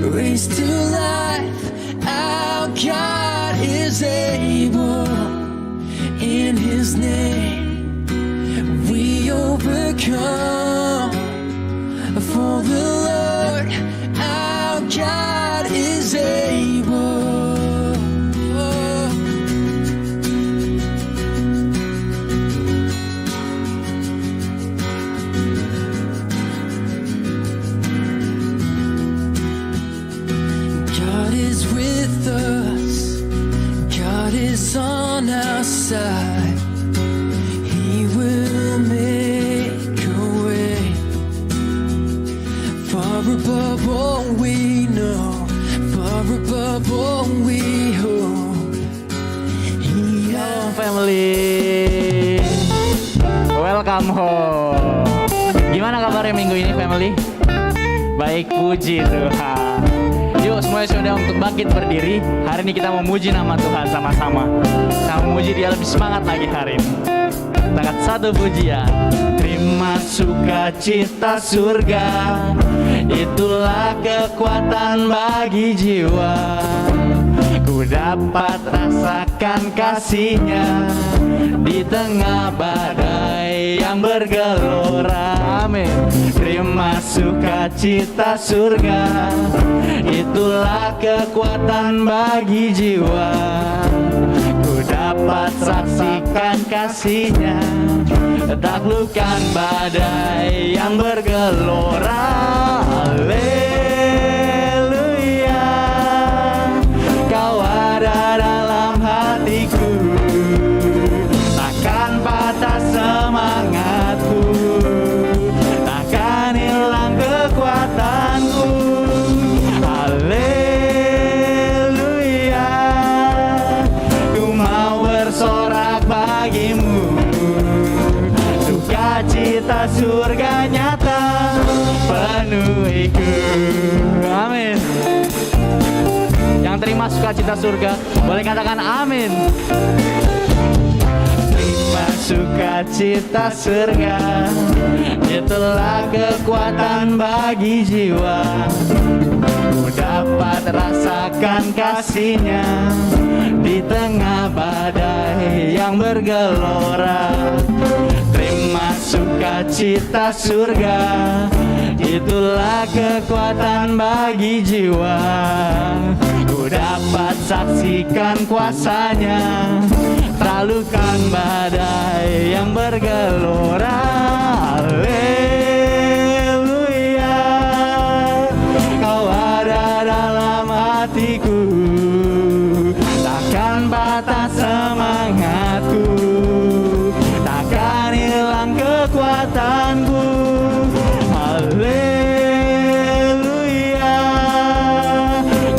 raised to life. Our God is able. In His name we overcome. For the Lord our God is able. God is with us. God is on our side. He will make a way. Far above all we know, far above all we hope. Halo family, welcome home. Gimana kabarnya minggu ini family? Baik, puji Tuhan. Yuk semuanya sudah untuk bangkit berdiri. Hari ini kita memuji nama Tuhan sama-sama. Kita memuji Dia lebih semangat lagi hari ini. Kita angkat satu pujian. Terima sukacita surga, itulah kekuatan bagi jiwa. Ku dapat rasakan kasih-Nya di tengah badai yang bergelora. Amin. Terima sukacita surga, itulah kekuatan bagi jiwa. Ku dapat saksikan kasih-Nya, taklukkan badai yang bergelora. Haleluya, Kau ada dalam hatiku, takkan patah semangatku, takkan hilang kekuatanku. Haleluya, ku mau bersorak bagimu, sukacita surga nyata penuhiku. Amin. Yang terima sukacita surga boleh katakan amin. Terima sukacita surga, itulah kekuatan bagi jiwa. Ku dapat rasakan kasih-Nya di tengah badai yang bergelora. Terima sukacita surga, itulah kekuatan bagi jiwa. Ku dapat saksikan kuasa-Nya, taklukkan badai yang bergelora. Haleluya, Kau ada dalam hatiku, takkan patah semangatku, takkan hilang kekuatanku. Haleluya,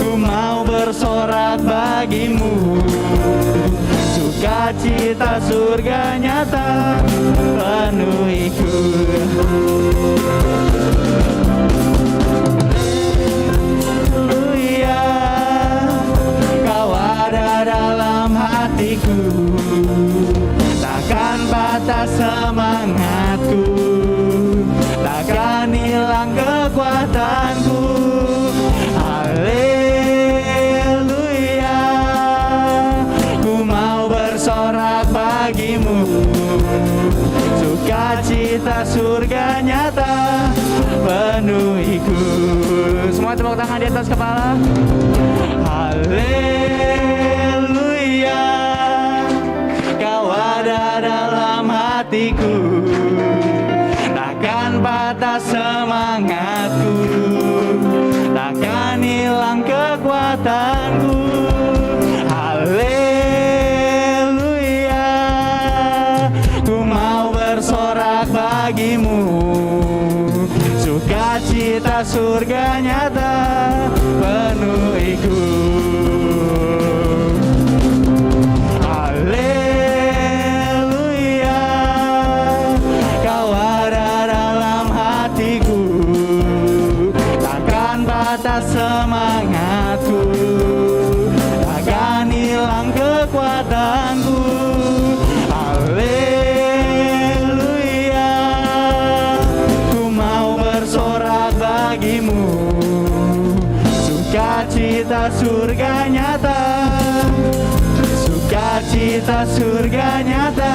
ku mau bersorak bagimu, sukacita surga nyata penuhiku. Haleluya, Kau ada dalam hatiku, takkan patah semangatku, takkan hilang kekuatanku. Haleluya, ku mau bersorak bagimu, sukacita surga nyata penuhiku. Semua tepuk tangan di atas kepala. Haleluya, Kau ada dalam hatiku, takkan patah semangatku, takkan hilang kekuatanku. Haleluya, ku mau bersorak bagimu, sukacita surga nyata penuhiku. Haleluya, Kau ada dalam hatiku, takkan patah semangatku, takkan hilang kekuatanku. Haleluya, ku mau bersorak bagimu, Sukacita surga nyata, sukacita surga nyata,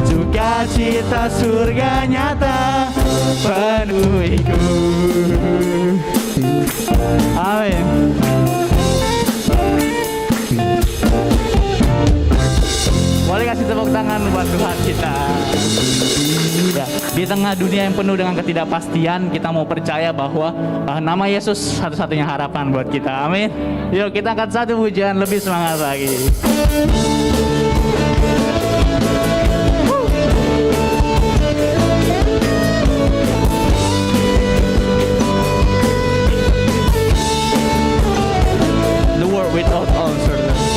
sukacita surga nyata penuhiku. Amin. Boleh kasih tepuk tangan buat Tuhan kita. Ya, di tengah dunia yang penuh dengan ketidakpastian, kita mau percaya bahwa nama Yesus satu-satunya harapan buat kita. Amin. Yuk kita angkat satu pujian, lebih semangat lagi. The world without uncertainty.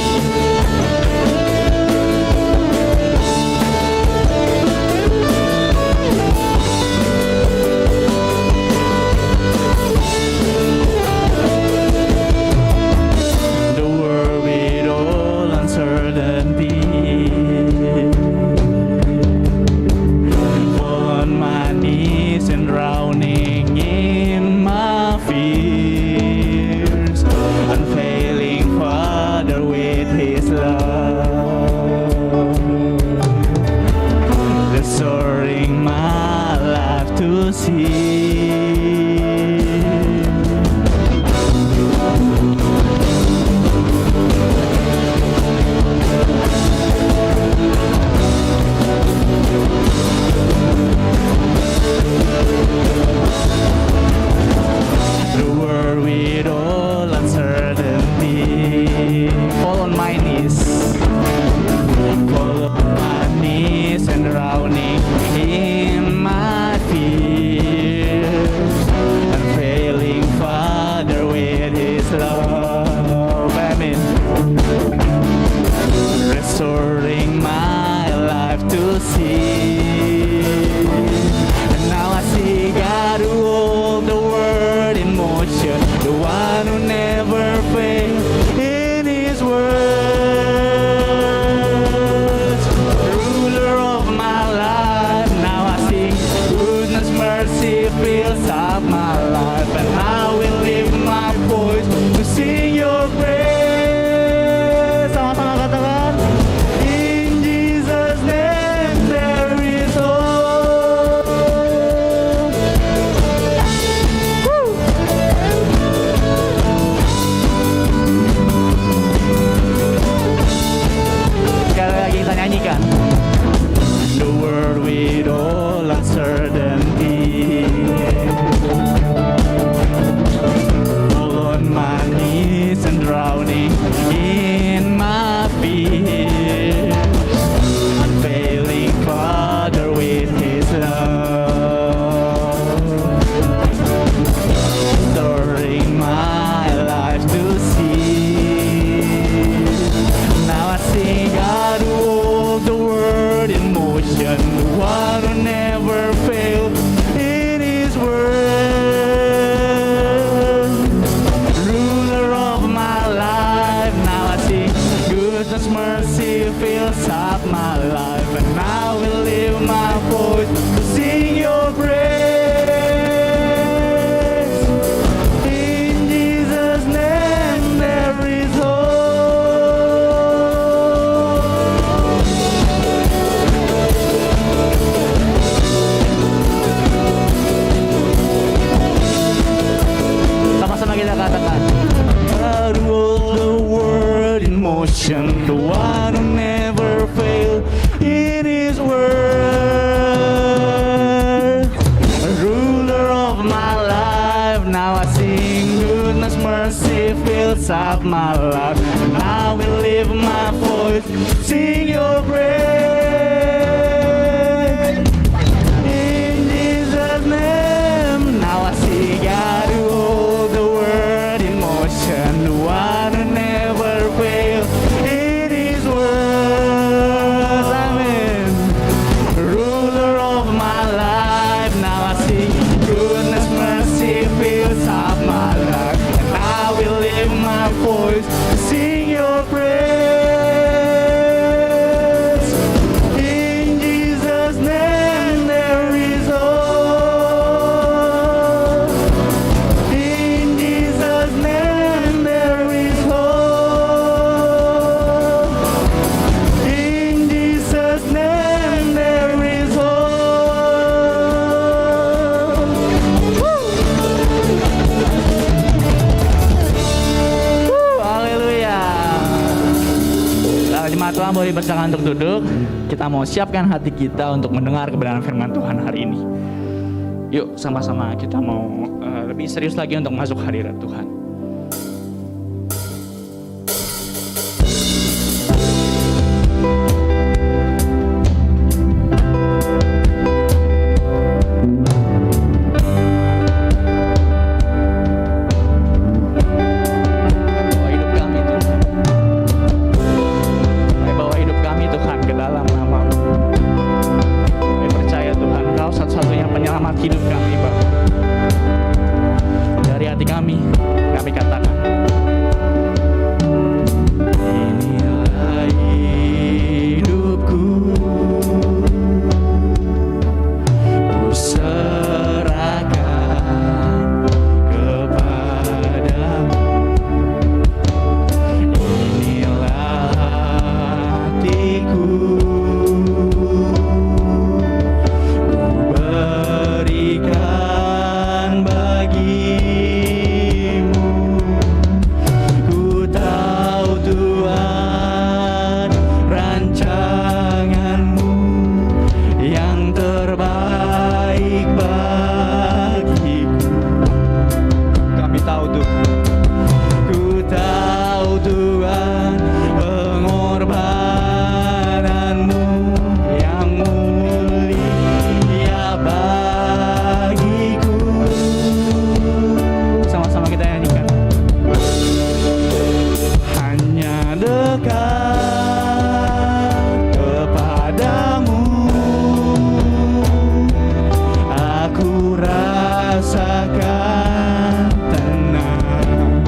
The one who never failed in his word, ruler of my life. Now I sing goodness, mercy fills up my life, and I will lift my voice, sing your praise. In Jesus' name, now I see God who holds the world in motion, the one who never fails. Sing your praise in Teman-teman boleh bersilakan untuk duduk. Kita mau siapkan hati kita untuk mendengar kebenaran firman Tuhan hari ini. Yuk sama-sama kita mau lebih serius lagi untuk masuk hadirat Tuhan. Hidup kami, Bapa. Dari hati kami katakan, inilah hidupku, ku serahkan kepadamu. Inilah hatiku, berikan bagimu. Ku tahu Tuhan rancanganmu yang terbaik bagiku. Kami tahu Tuhan, ku tahu Tuhan pengorbananmu yang mulia bagiku. Sama-sama kita nyanyikan. Hanya dekat kepadamu aku rasakan tenang.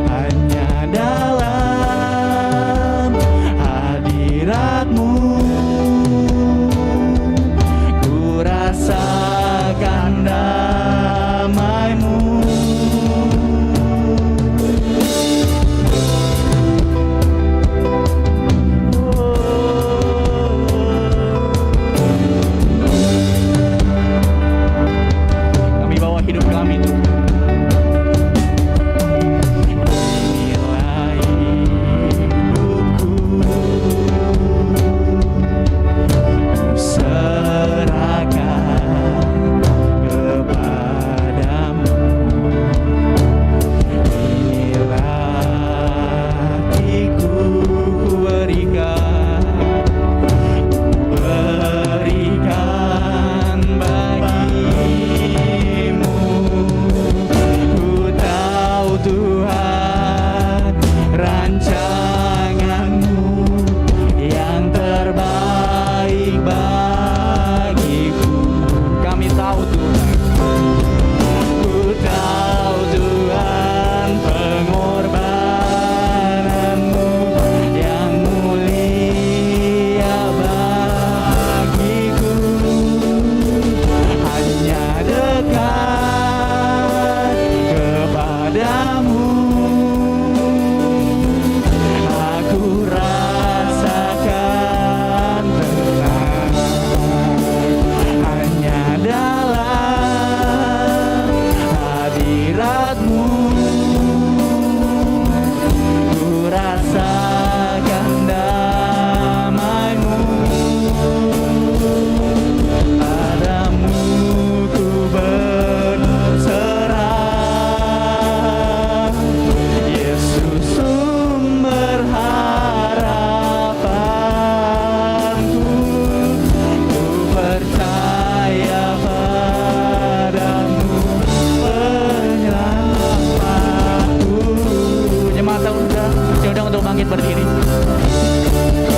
Hanya dalam hadiratmu ku rasakan damai-Mu. Kami bawa hidup kami Tuhan. Inilah hidupku, ku serahkan kepadamu. Inilah hatiku, ku berikan bagimu. Ku tahu Tuhan rancanganmu yang terbaik bagiku. Kami tahu Tuhan, ku tahu Tuhan pengorbananmu yang mulia bagiku. Hanya dekat kepadamu aku rasakan tenang. Hanya dalam hadiratmu ku rasakan damai-Mu. Padamu ku berserah, Yesus sumber harapanku. Ku percaya padamu penyelamatku. Jemaat diundang untuk bangkit berdiri.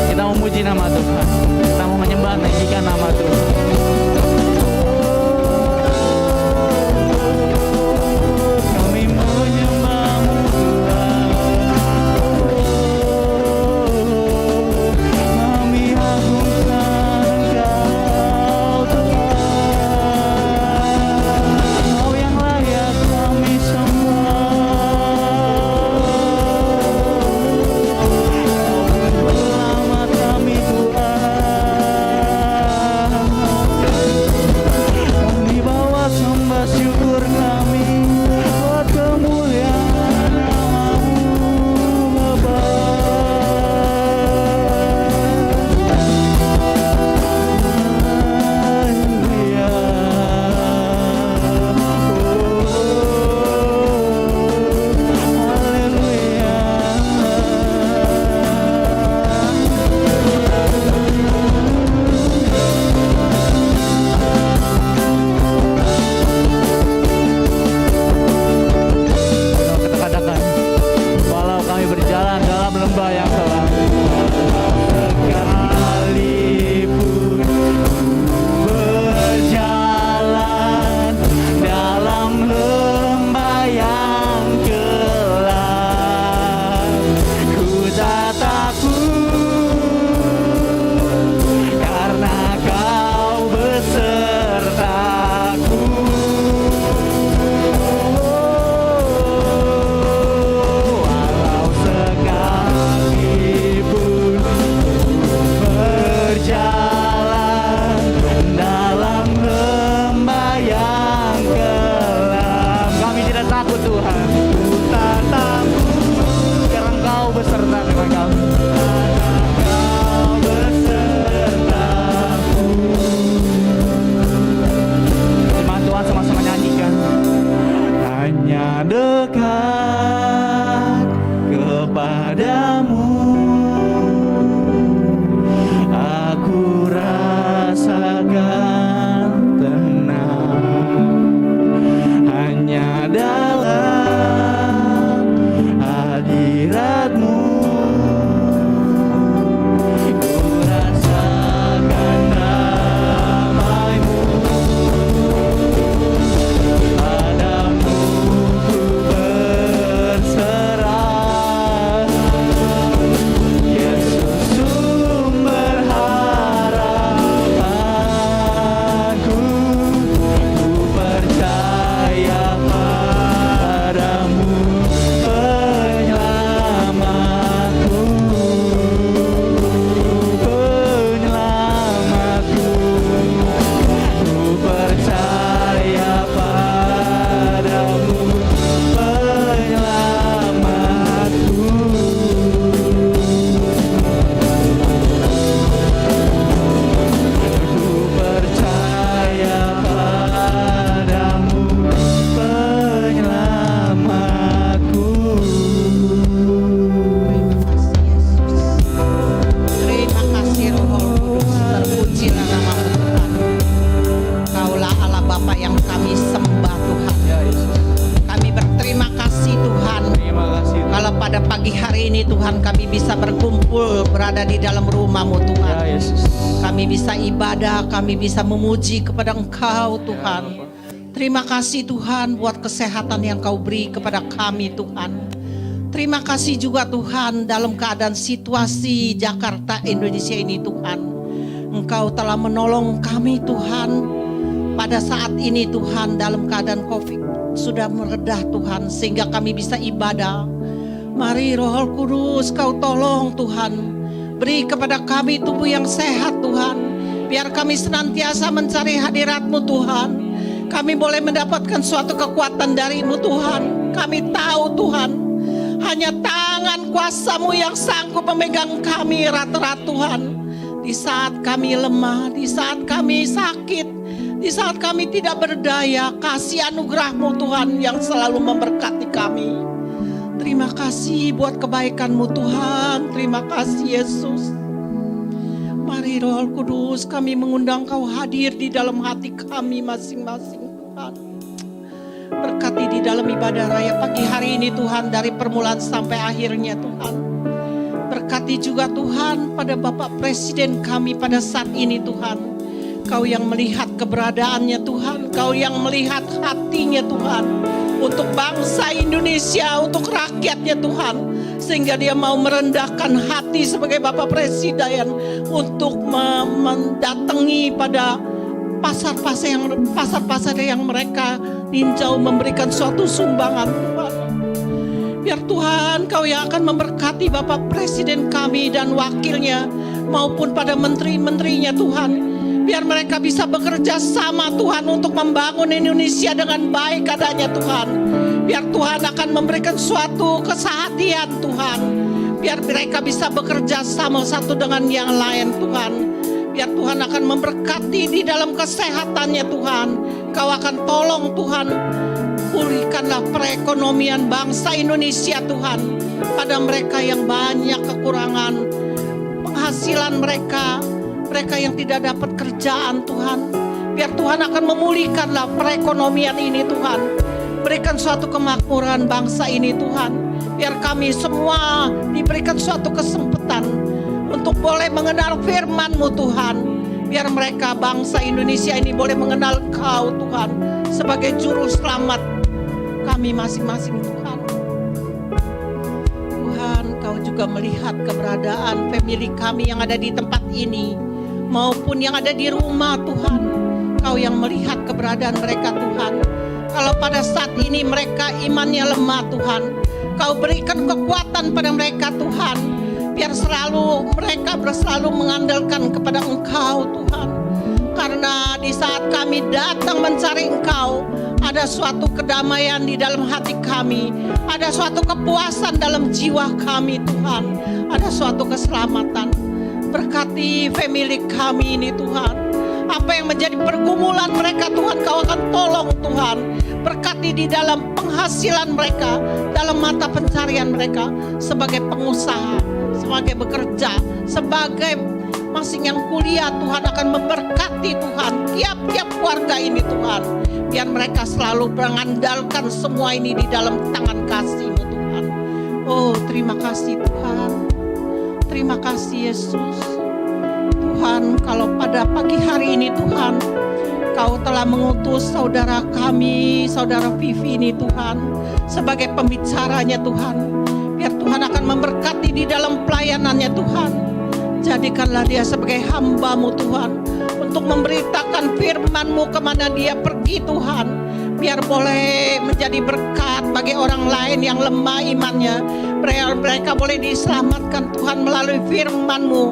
Kita memuji nama Tuhan. Kita mau menyembah meninggikan nama Tuhan. Kami menyembah-Mu Tuhan. Kami agungkan Engkau Tuhan. Kau yang layak kami sembah. Selamat kami Tuhan. aku Tuhan, ku tatamu, karena Engkau beserta dengan kami. Engkau besertaku. Firman Tuhan sama-sama nyanyikan. Hanya dekat kepadamu aku rasakan tenang, hanya dalam hadiratmu ku rasakan damai-Mu. Padamu ku berserah, Yesus sumber harapanku. Ku percaya padamu, penyelamatku, penyelamatku. Ku percaya padamu, penyelamatku. Ku percaya padamu, penyelamatku. Terima kasih Roh Kudus, terpujilah nama-Mu Tuhan. Kaulah Allah Bapa yang kami sembah Tuhan. Ya Yesus, Kami berterima kasih Tuhan. terima kasih. Kalau pada pagi hari ini Tuhan kami bisa berkumpul berada di dalam rumah-Mu Ya Tuhan. Yesus. Kami bisa ibadah, kami bisa memuji kepada Engkau Tuhan. Terima kasih Tuhan buat kesehatan yang Kau beri kepada kami Tuhan. Terima kasih juga Tuhan dalam keadaan situasi Jakarta Indonesia ini Tuhan. Engkau telah menolong kami Tuhan. Pada saat ini Tuhan dalam keadaan COVID sudah meredah Tuhan sehingga kami bisa ibadah. Mari Roh Kudus Kau tolong Tuhan. Beri kepada kami tubuh yang sehat Tuhan. Biar kami senantiasa mencari hadirat-Mu Tuhan. Kami boleh mendapatkan suatu kekuatan dari-Mu Tuhan. Kami tahu Tuhan, hanya tangan kuasa-Mu yang sanggup memegang kami erat-erat Tuhan. Di saat kami lemah, di saat kami sakit, di saat kami tidak berdaya, kasih anugerah-Mu Tuhan yang selalu memberkati kami. Terima kasih buat kebaikan-Mu Tuhan. Terima kasih Yesus. Mari Roh Kudus, kami mengundang Kau hadir di dalam hati kami masing-masing Tuhan. Berkati di dalam ibadah raya pagi hari ini Tuhan, dari permulaan sampai akhirnya Tuhan. Berkati juga Tuhan pada Bapak Presiden kami pada saat ini Tuhan. Kau yang melihat keberadaannya Tuhan, Kau yang melihat hatinya Tuhan. Untuk bangsa Indonesia, untuk rakyatnya Tuhan. Sehingga dia mau merendahkan hati sebagai Bapak Presiden untuk mendatangi pada pasar-pasar yang mereka ninjau memberikan suatu sumbangan Tuhan. Biar Tuhan Kau yang akan memberkati Bapak Presiden kami dan wakilnya maupun pada menteri-menterinya Tuhan. Biar mereka bisa bekerja sama Tuhan untuk membangun Indonesia dengan baik adanya Tuhan. Biar Tuhan akan memberikan suatu kesehatan Tuhan. Biar mereka bisa bekerja sama satu dengan yang lain Tuhan. Biar Tuhan akan memberkati di dalam kesehatannya Tuhan. Kau akan tolong Tuhan. Pulihkanlah perekonomian bangsa Indonesia Tuhan. Pada mereka yang banyak kekurangan penghasilan mereka yang tidak dapat kerjaan Tuhan. Biar Tuhan akan memulihkanlah perekonomian ini Tuhan. Berikan suatu kemakmuran bangsa ini Tuhan. Biar kami semua diberikan suatu kesempatan untuk boleh mengenal firman-Mu Tuhan. Biar mereka bangsa Indonesia ini boleh mengenal Kau Tuhan sebagai juru selamat kami masing-masing Tuhan. Tuhan, Kau juga melihat keberadaan family kami yang ada di tempat ini maupun yang ada di rumah Tuhan. Kau yang melihat keberadaan mereka Tuhan. Kalau pada saat ini mereka imannya lemah Tuhan, Kau berikan kekuatan pada mereka Tuhan. Biar mereka selalu mengandalkan kepada Engkau Tuhan. Karena di saat kami datang mencari Engkau, Ada suatu kedamaian di dalam hati kami. Ada suatu kepuasan dalam jiwa kami Tuhan. Ada suatu keselamatan. Berkati family kami ini Tuhan. Apa yang menjadi pergumulan mereka Tuhan, Kau akan tolong Tuhan. Berkati di dalam penghasilan mereka, dalam mata pencarian mereka, sebagai pengusaha, sebagai bekerja, sebagai masing yang kuliah. Tuhan akan memberkati Tuhan tiap-tiap keluarga ini Tuhan. Biar mereka selalu mengandalkan semua ini di dalam tangan kasih-Mu Tuhan. Oh, terima kasih Tuhan. Terima kasih Yesus. Tuhan, kalau pada pagi hari ini Tuhan, Kau telah mengutus saudara kami, saudara Vivi ini Tuhan, sebagai pembicaranya Tuhan. Biar Tuhan akan memberkati di dalam pelayanannya Tuhan. Jadikanlah dia sebagai hamba-Mu Tuhan, untuk memberitakan firman-Mu kemana dia pergi Tuhan. Biar boleh menjadi berkat bagi orang lain yang lemah imannya. Mereka boleh diselamatkan Tuhan melalui firman-Mu.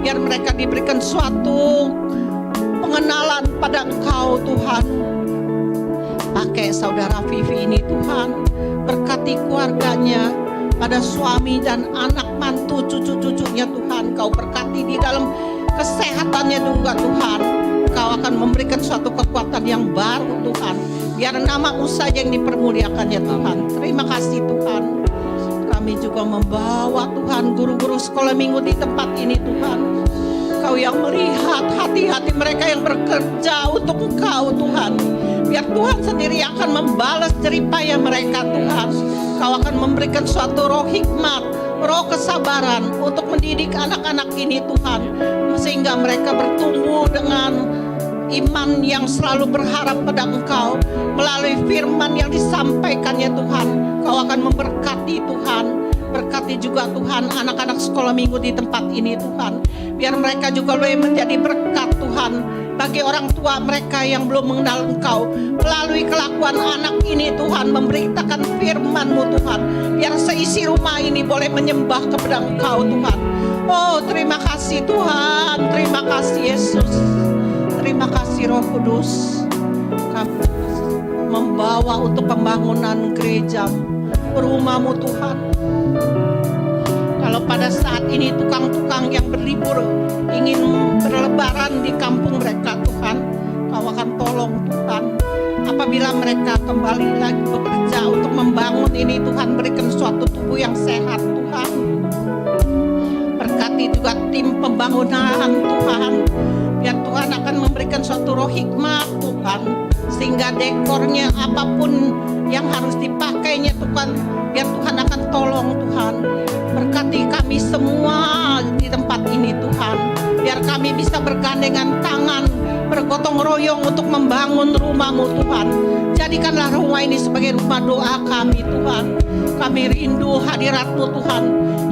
Biar mereka diberikan suatu pengenalan pada Engkau Tuhan. Pakai saudara Vivi ini Tuhan, berkati keluarganya, pada suami dan anak mantu cucu-cucunya Tuhan. Kau berkati di dalam kesehatannya juga Tuhan. Kau akan memberikan suatu kekuatan yang baru Tuhan. Biar nama-Mu saja yang dipermuliakannya Tuhan. Terima kasih Tuhan. Kami juga membawa Tuhan guru-guru sekolah minggu di tempat ini Tuhan. Kau yang melihat hati-hati mereka yang bekerja untuk Engkau Tuhan. Biar Tuhan sendiri akan membalas jeripaya mereka Tuhan. Kau akan memberikan suatu roh hikmat, roh kesabaran untuk mendidik anak-anak ini Tuhan. Sehingga mereka bertumbuh dengan iman yang selalu berharap pada Engkau. Melalui firman yang disampaikannya Tuhan, Kau akan memberkati Tuhan. Berkati juga Tuhan anak-anak sekolah minggu di tempat ini Tuhan. Biar mereka juga boleh menjadi berkat Tuhan bagi orang tua mereka yang belum mengenal Engkau. Melalui kelakuan anak ini Tuhan, memberitakan firman-Mu Tuhan. Biar seisi rumah ini boleh menyembah kepada Engkau Tuhan. Oh, terima kasih Tuhan. Terima kasih Yesus. Terima kasih Roh Kudus. Kami membawa untuk pembangunan gereja, rumah-Mu Tuhan. Kalau pada saat ini tukang-tukang yang berlibur ingin berlebaran di kampung mereka Tuhan, Kau akan tolong Tuhan. Apabila mereka kembali lagi bekerja untuk membangun ini Tuhan, berikan suatu tubuh yang sehat Tuhan. Berkati juga tim pembangunan Tuhan. Biar Tuhan akan memberikan suatu roh hikmat Tuhan, sehingga dekornya apapun yang harus dipakainya Tuhan, biar Tuhan akan tolong Tuhan. Berkati kami semua di tempat ini Tuhan. Biar kami bisa bergandengan tangan, bergotong royong untuk membangun rumah-Mu Tuhan. Jadikanlah rumah ini sebagai rumah doa kami Tuhan. Kami rindu hadirat-Mu Tuhan,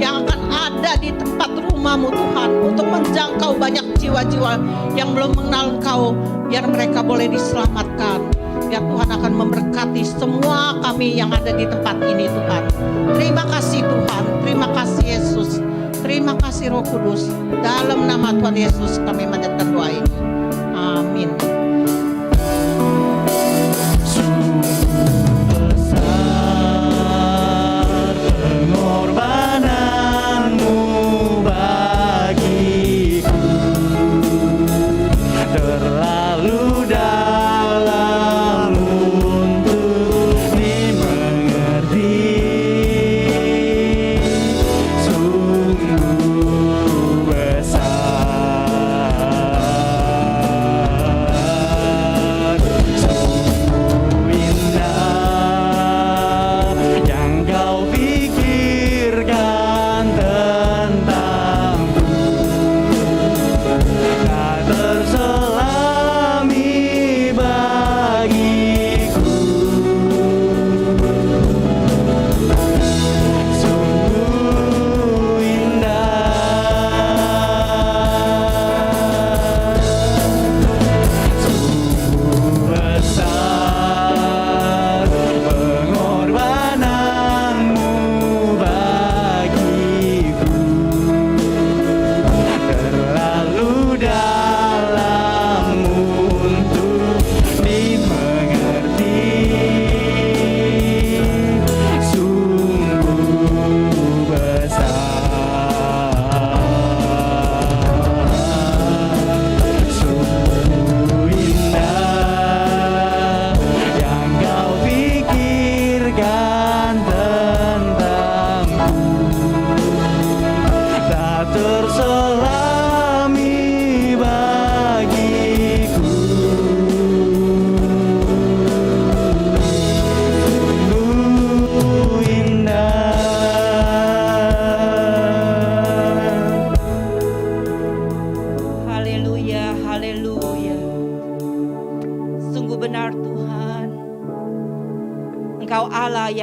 yang akan ada di tempat rumah-Mu Tuhan, untuk menjangkau banyak jiwa-jiwa yang belum mengenal Engkau. Biar mereka boleh diselamatkan. Biar Tuhan akan memberkati semua kami yang ada di tempat ini Tuhan. Terima kasih Tuhan. Terima kasih Yesus. Terima kasih Roh Kudus. Dalam nama Tuhan Yesus kami menyatakan doa ini. Amin.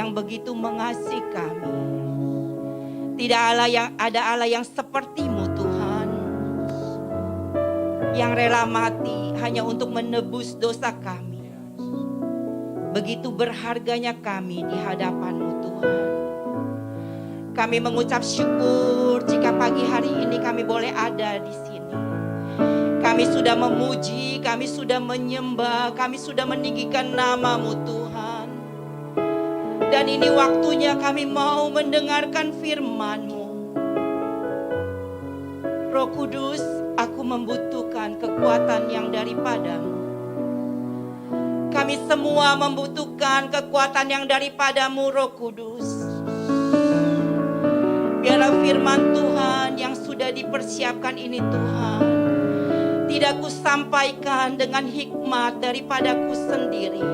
yang begitu mengasihi kami. Tidak ada Allah yang seperti-Mu Tuhan, yang rela mati hanya untuk menebus dosa kami. Begitu berharganya kami di hadapan-Mu Tuhan. Kami mengucap syukur jika pagi hari ini kami boleh ada di sini. Kami sudah memuji, kami sudah menyembah, kami sudah meninggikan nama-Mu Tuhan. Dan ini waktunya kami mau mendengarkan firman-Mu. Roh Kudus, aku membutuhkan kekuatan yang daripada-Mu. Kami semua membutuhkan kekuatan yang daripada-Mu, Roh Kudus. Biarlah firman Tuhan yang sudah dipersiapkan ini Tuhan, tidak kusampaikan dengan hikmat daripadaku sendiri,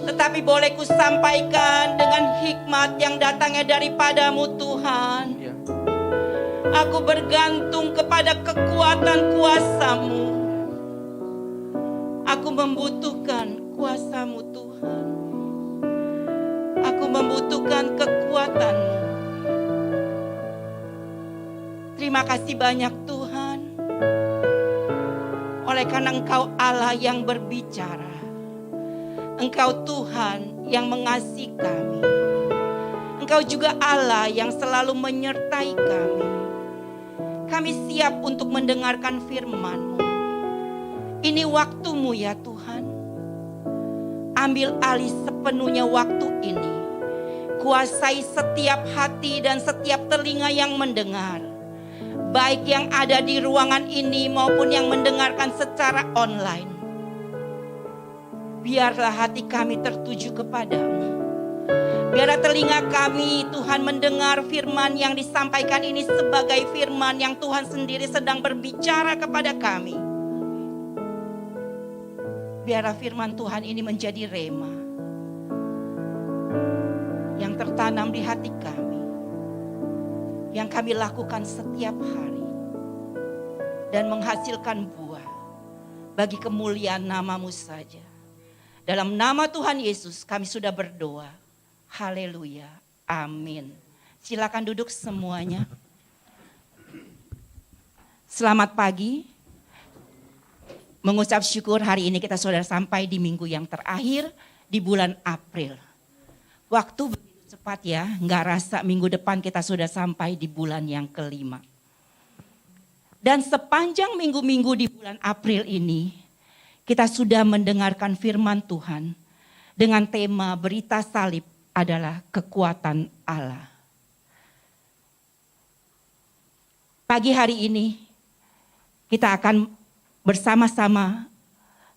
tetapi boleh kusampaikan dengan hikmat yang datangnya daripada-Mu Tuhan. Aku bergantung kepada kekuatan kuasa-Mu. Aku membutuhkan kuasa-Mu Tuhan. Aku membutuhkan kekuatan-Mu. Terima kasih banyak Tuhan. Oleh karena Engkau Allah yang berbicara. Engkau Tuhan yang mengasihi kami. Engkau juga Allah yang selalu menyertai kami. Kami siap untuk mendengarkan firman-Mu. Ini waktu-Mu ya Tuhan. Ambil alih sepenuhnya waktu ini. Kuasai setiap hati dan setiap telinga yang mendengar. Baik yang ada di ruangan ini maupun yang mendengarkan secara online. Biarlah hati kami tertuju kepadamu. Biarlah telinga kami Tuhan mendengar firman yang disampaikan ini sebagai firman yang Tuhan sendiri sedang berbicara kepada kami. Biarlah firman Tuhan ini menjadi rema yang tertanam di hati kami, yang kami lakukan setiap hari dan menghasilkan buah bagi kemuliaan nama-Mu saja. Dalam nama Tuhan Yesus kami sudah berdoa. Haleluya. Amin. Silakan duduk semuanya. Selamat pagi. Mengucap syukur hari ini kita sudah sampai di minggu yang terakhir di bulan April. Waktu begitu cepat ya, nggak rasa minggu depan kita sudah sampai di bulan yang kelima. Dan sepanjang minggu-minggu di bulan April ini, kita sudah mendengarkan firman Tuhan dengan tema berita salib adalah kekuatan Allah. Pagi hari ini kita akan bersama-sama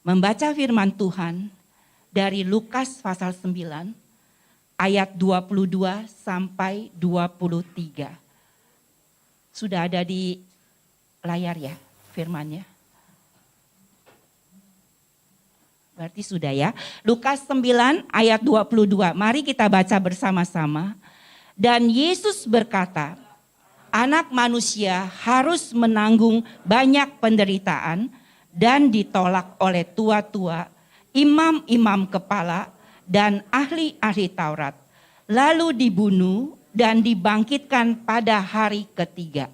membaca firman Tuhan dari Lukas pasal 9 ayat 22 sampai 23. Sudah ada di layar ya firmannya. Berarti sudah ya. Lukas 9 ayat 22. Mari kita baca bersama-sama. Dan Yesus berkata, Anak manusia harus menanggung banyak penderitaan dan ditolak oleh tua-tua, imam-imam kepala, dan ahli-ahli Taurat. Lalu dibunuh dan dibangkitkan pada hari ketiga.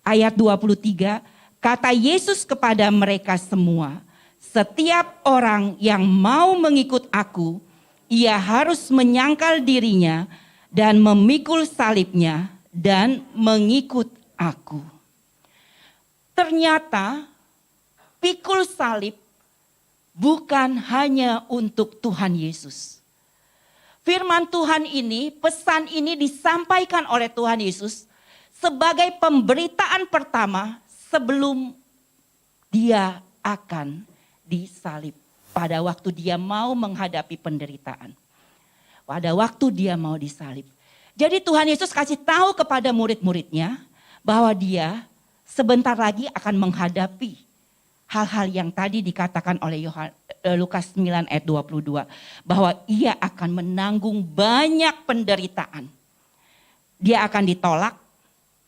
Ayat 23, kata Yesus kepada mereka semua, setiap orang yang mau mengikut aku, ia harus menyangkal dirinya, dan memikul salibnya dan mengikut aku. Ternyata pikul salib bukan hanya untuk Tuhan Yesus. Firman Tuhan ini, pesan ini disampaikan oleh Tuhan Yesus sebagai pemberitaan pertama sebelum dia akan disalib. Pada waktu dia mau menghadapi penderitaan. Pada waktu dia mau disalib. Jadi Tuhan Yesus kasih tahu kepada murid-muridnya bahwa dia sebentar lagi akan menghadapi hal-hal yang tadi dikatakan oleh Lukas 9 ayat 22. Bahwa ia akan menanggung banyak penderitaan. Dia akan ditolak,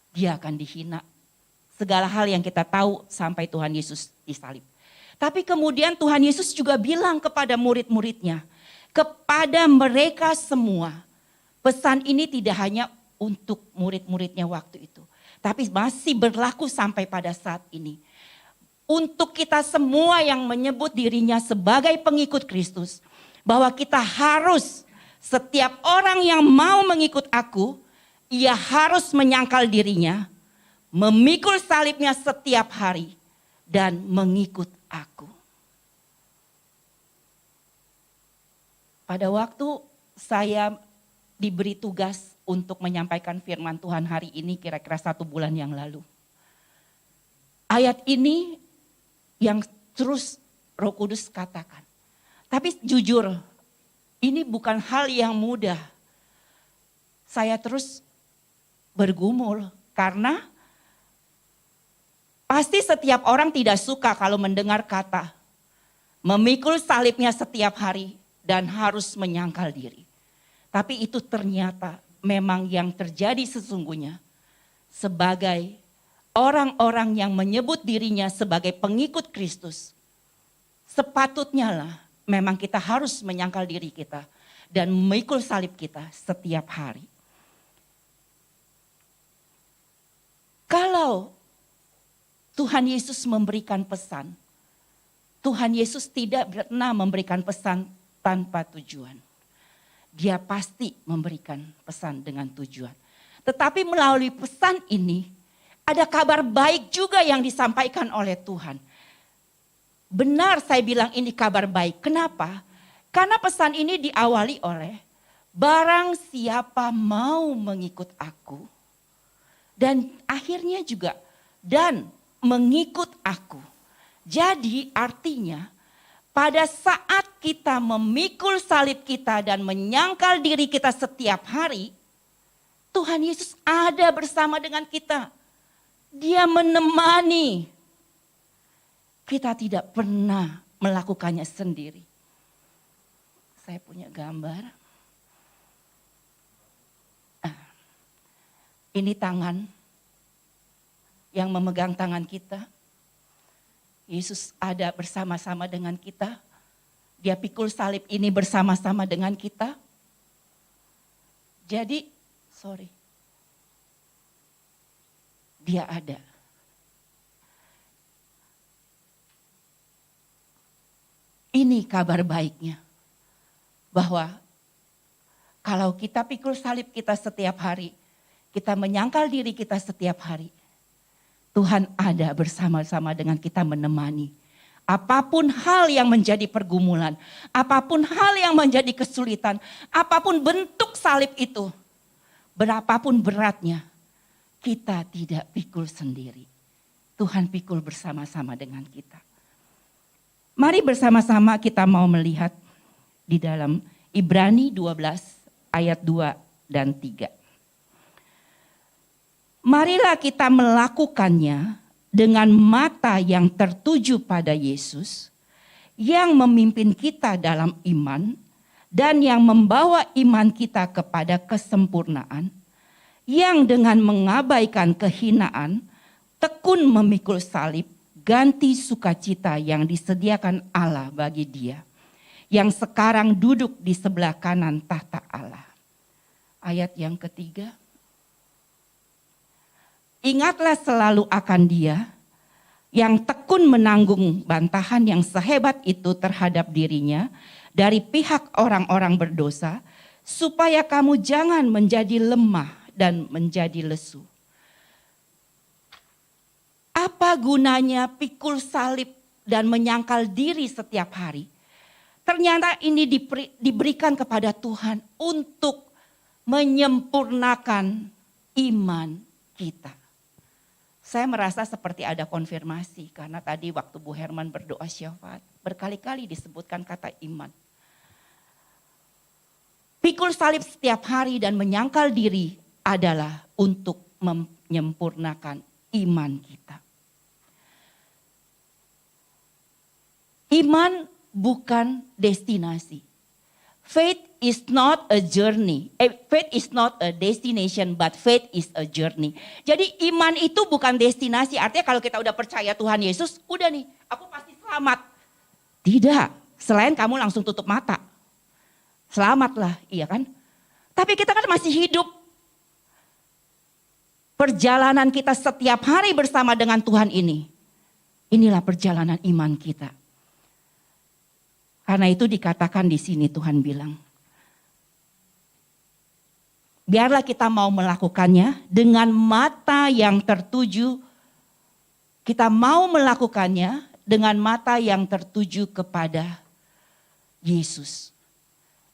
dia akan dihina. Segala hal yang kita tahu sampai Tuhan Yesus disalib. Tapi kemudian Tuhan Yesus juga bilang kepada murid-muridnya, pada mereka semua. Pesan ini tidak hanya untuk murid-muridnya waktu itu, tapi masih berlaku sampai pada saat ini. Untuk kita semua yang menyebut dirinya sebagai pengikut Kristus, bahwa kita harus, setiap orang yang mau mengikut aku, ia harus menyangkal dirinya, memikul salibnya setiap hari, dan mengikut aku. Pada waktu saya diberi tugas untuk menyampaikan firman Tuhan hari ini, kira-kira 1 bulan yang lalu. Ayat ini yang terus Roh Kudus katakan. Tapi jujur, ini bukan hal yang mudah. Saya terus bergumul karena pasti setiap orang tidak suka kalau mendengar kata memikul salibnya setiap hari dan harus menyangkal diri. Tapi itu ternyata memang yang terjadi sesungguhnya sebagai orang-orang yang menyebut dirinya sebagai pengikut Kristus. Sepatutnya lah memang kita harus menyangkal diri kita dan memikul salib kita setiap hari. Kalau Tuhan Yesus memberikan pesan, Tuhan Yesus tidak pernah memberikan pesan tanpa tujuan. Dia pasti memberikan pesan dengan tujuan. Tetapi melalui pesan ini, ada kabar baik juga yang disampaikan oleh Tuhan. Benar saya bilang ini kabar baik. Kenapa? Karena pesan ini diawali oleh barang siapa mau mengikut aku. Dan akhirnya juga dan mengikut aku. Jadi artinya pada saat kita memikul salib kita dan menyangkal diri kita setiap hari, Tuhan Yesus ada bersama dengan kita. Dia menemani. Kita tidak pernah melakukannya sendiri. Saya punya gambar. Ini tangan yang memegang tangan kita. Yesus ada bersama-sama dengan kita. Dia pikul salib ini bersama-sama dengan kita. Jadi, dia ada. Ini kabar baiknya. Bahwa kalau kita pikul salib kita setiap hari, kita menyangkal diri kita setiap hari, Tuhan ada bersama-sama dengan kita menemani. Apapun hal yang menjadi pergumulan, apapun hal yang menjadi kesulitan, apapun bentuk salib itu, berapapun beratnya, kita tidak pikul sendiri. Tuhan pikul bersama-sama dengan kita. Mari bersama-sama kita mau melihat di dalam Ibrani 12 ayat 2 dan 3. Marilah kita melakukannya dengan mata yang tertuju pada Yesus, yang memimpin kita dalam iman, dan yang membawa iman kita kepada kesempurnaan, yang dengan mengabaikan kehinaan, tekun memikul salib, ganti sukacita yang disediakan Allah bagi dia, yang sekarang duduk di sebelah kanan tahta Allah. Ayat yang ketiga. Ingatlah selalu akan dia yang tekun menanggung bantahan yang sehebat itu terhadap dirinya dari pihak orang-orang berdosa, supaya kamu jangan menjadi lemah dan menjadi lesu. Apa gunanya pikul salib dan menyangkal diri setiap hari? Ternyata ini diberikan kepada Tuhan untuk menyempurnakan iman kita. Saya merasa seperti ada konfirmasi karena tadi waktu Bu Herman berdoa syafaat berkali-kali disebutkan kata iman. Pikul salib setiap hari dan menyangkal diri adalah untuk menyempurnakan iman kita. Iman bukan destinasi. Faith is not a journey. Faith is not a destination, but faith is a journey. Jadi iman itu bukan destinasi. Artinya kalau kita udah percaya Tuhan Yesus, udah nih, aku pasti selamat. Tidak, selain kamu langsung tutup mata. Selamatlah, iya kan? Tapi kita kan masih hidup. Perjalanan kita setiap hari bersama dengan Tuhan ini. Inilah perjalanan iman kita. Karena itu dikatakan di sini Tuhan bilang, biarlah kita mau melakukannya dengan mata yang tertuju. Kita mau melakukannya dengan mata yang tertuju kepada Yesus.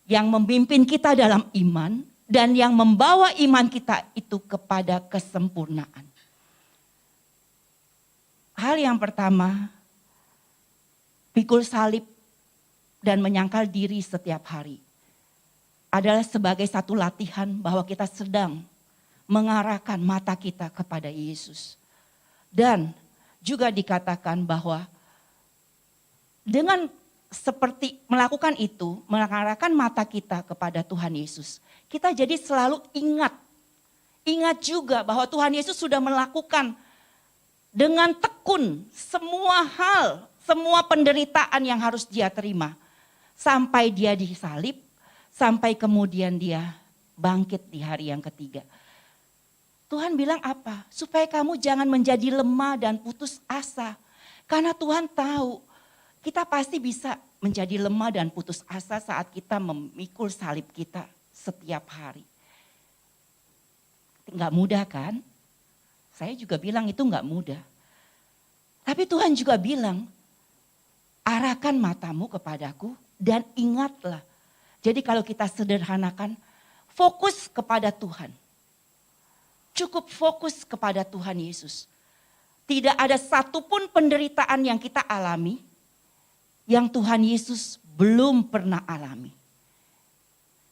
Yang memimpin kita dalam iman dan yang membawa iman kita itu kepada kesempurnaan. Hal yang pertama, pikul salib dan menyangkal diri setiap hari adalah sebagai satu latihan bahwa kita sedang mengarahkan mata kita kepada Yesus. Dan juga dikatakan bahwa dengan seperti melakukan itu, mengarahkan mata kita kepada Tuhan Yesus, kita jadi selalu ingat. Ingat juga bahwa Tuhan Yesus sudah melakukan dengan tekun semua hal, semua penderitaan yang harus dia terima. Sampai dia disalib, sampai kemudian dia bangkit di hari yang ketiga. Tuhan bilang apa? Supaya kamu jangan menjadi lemah dan putus asa. Karena Tuhan tahu kita pasti bisa menjadi lemah dan putus asa saat kita memikul salib kita setiap hari. Enggak mudah kan? Saya juga bilang itu enggak mudah. Tapi Tuhan juga bilang, arahkan matamu kepadaku dan ingatlah. Jadi kalau kita sederhanakan, fokus kepada Tuhan. Cukup fokus kepada Tuhan Yesus. Tidak ada satupun penderitaan yang kita alami yang Tuhan Yesus belum pernah alami.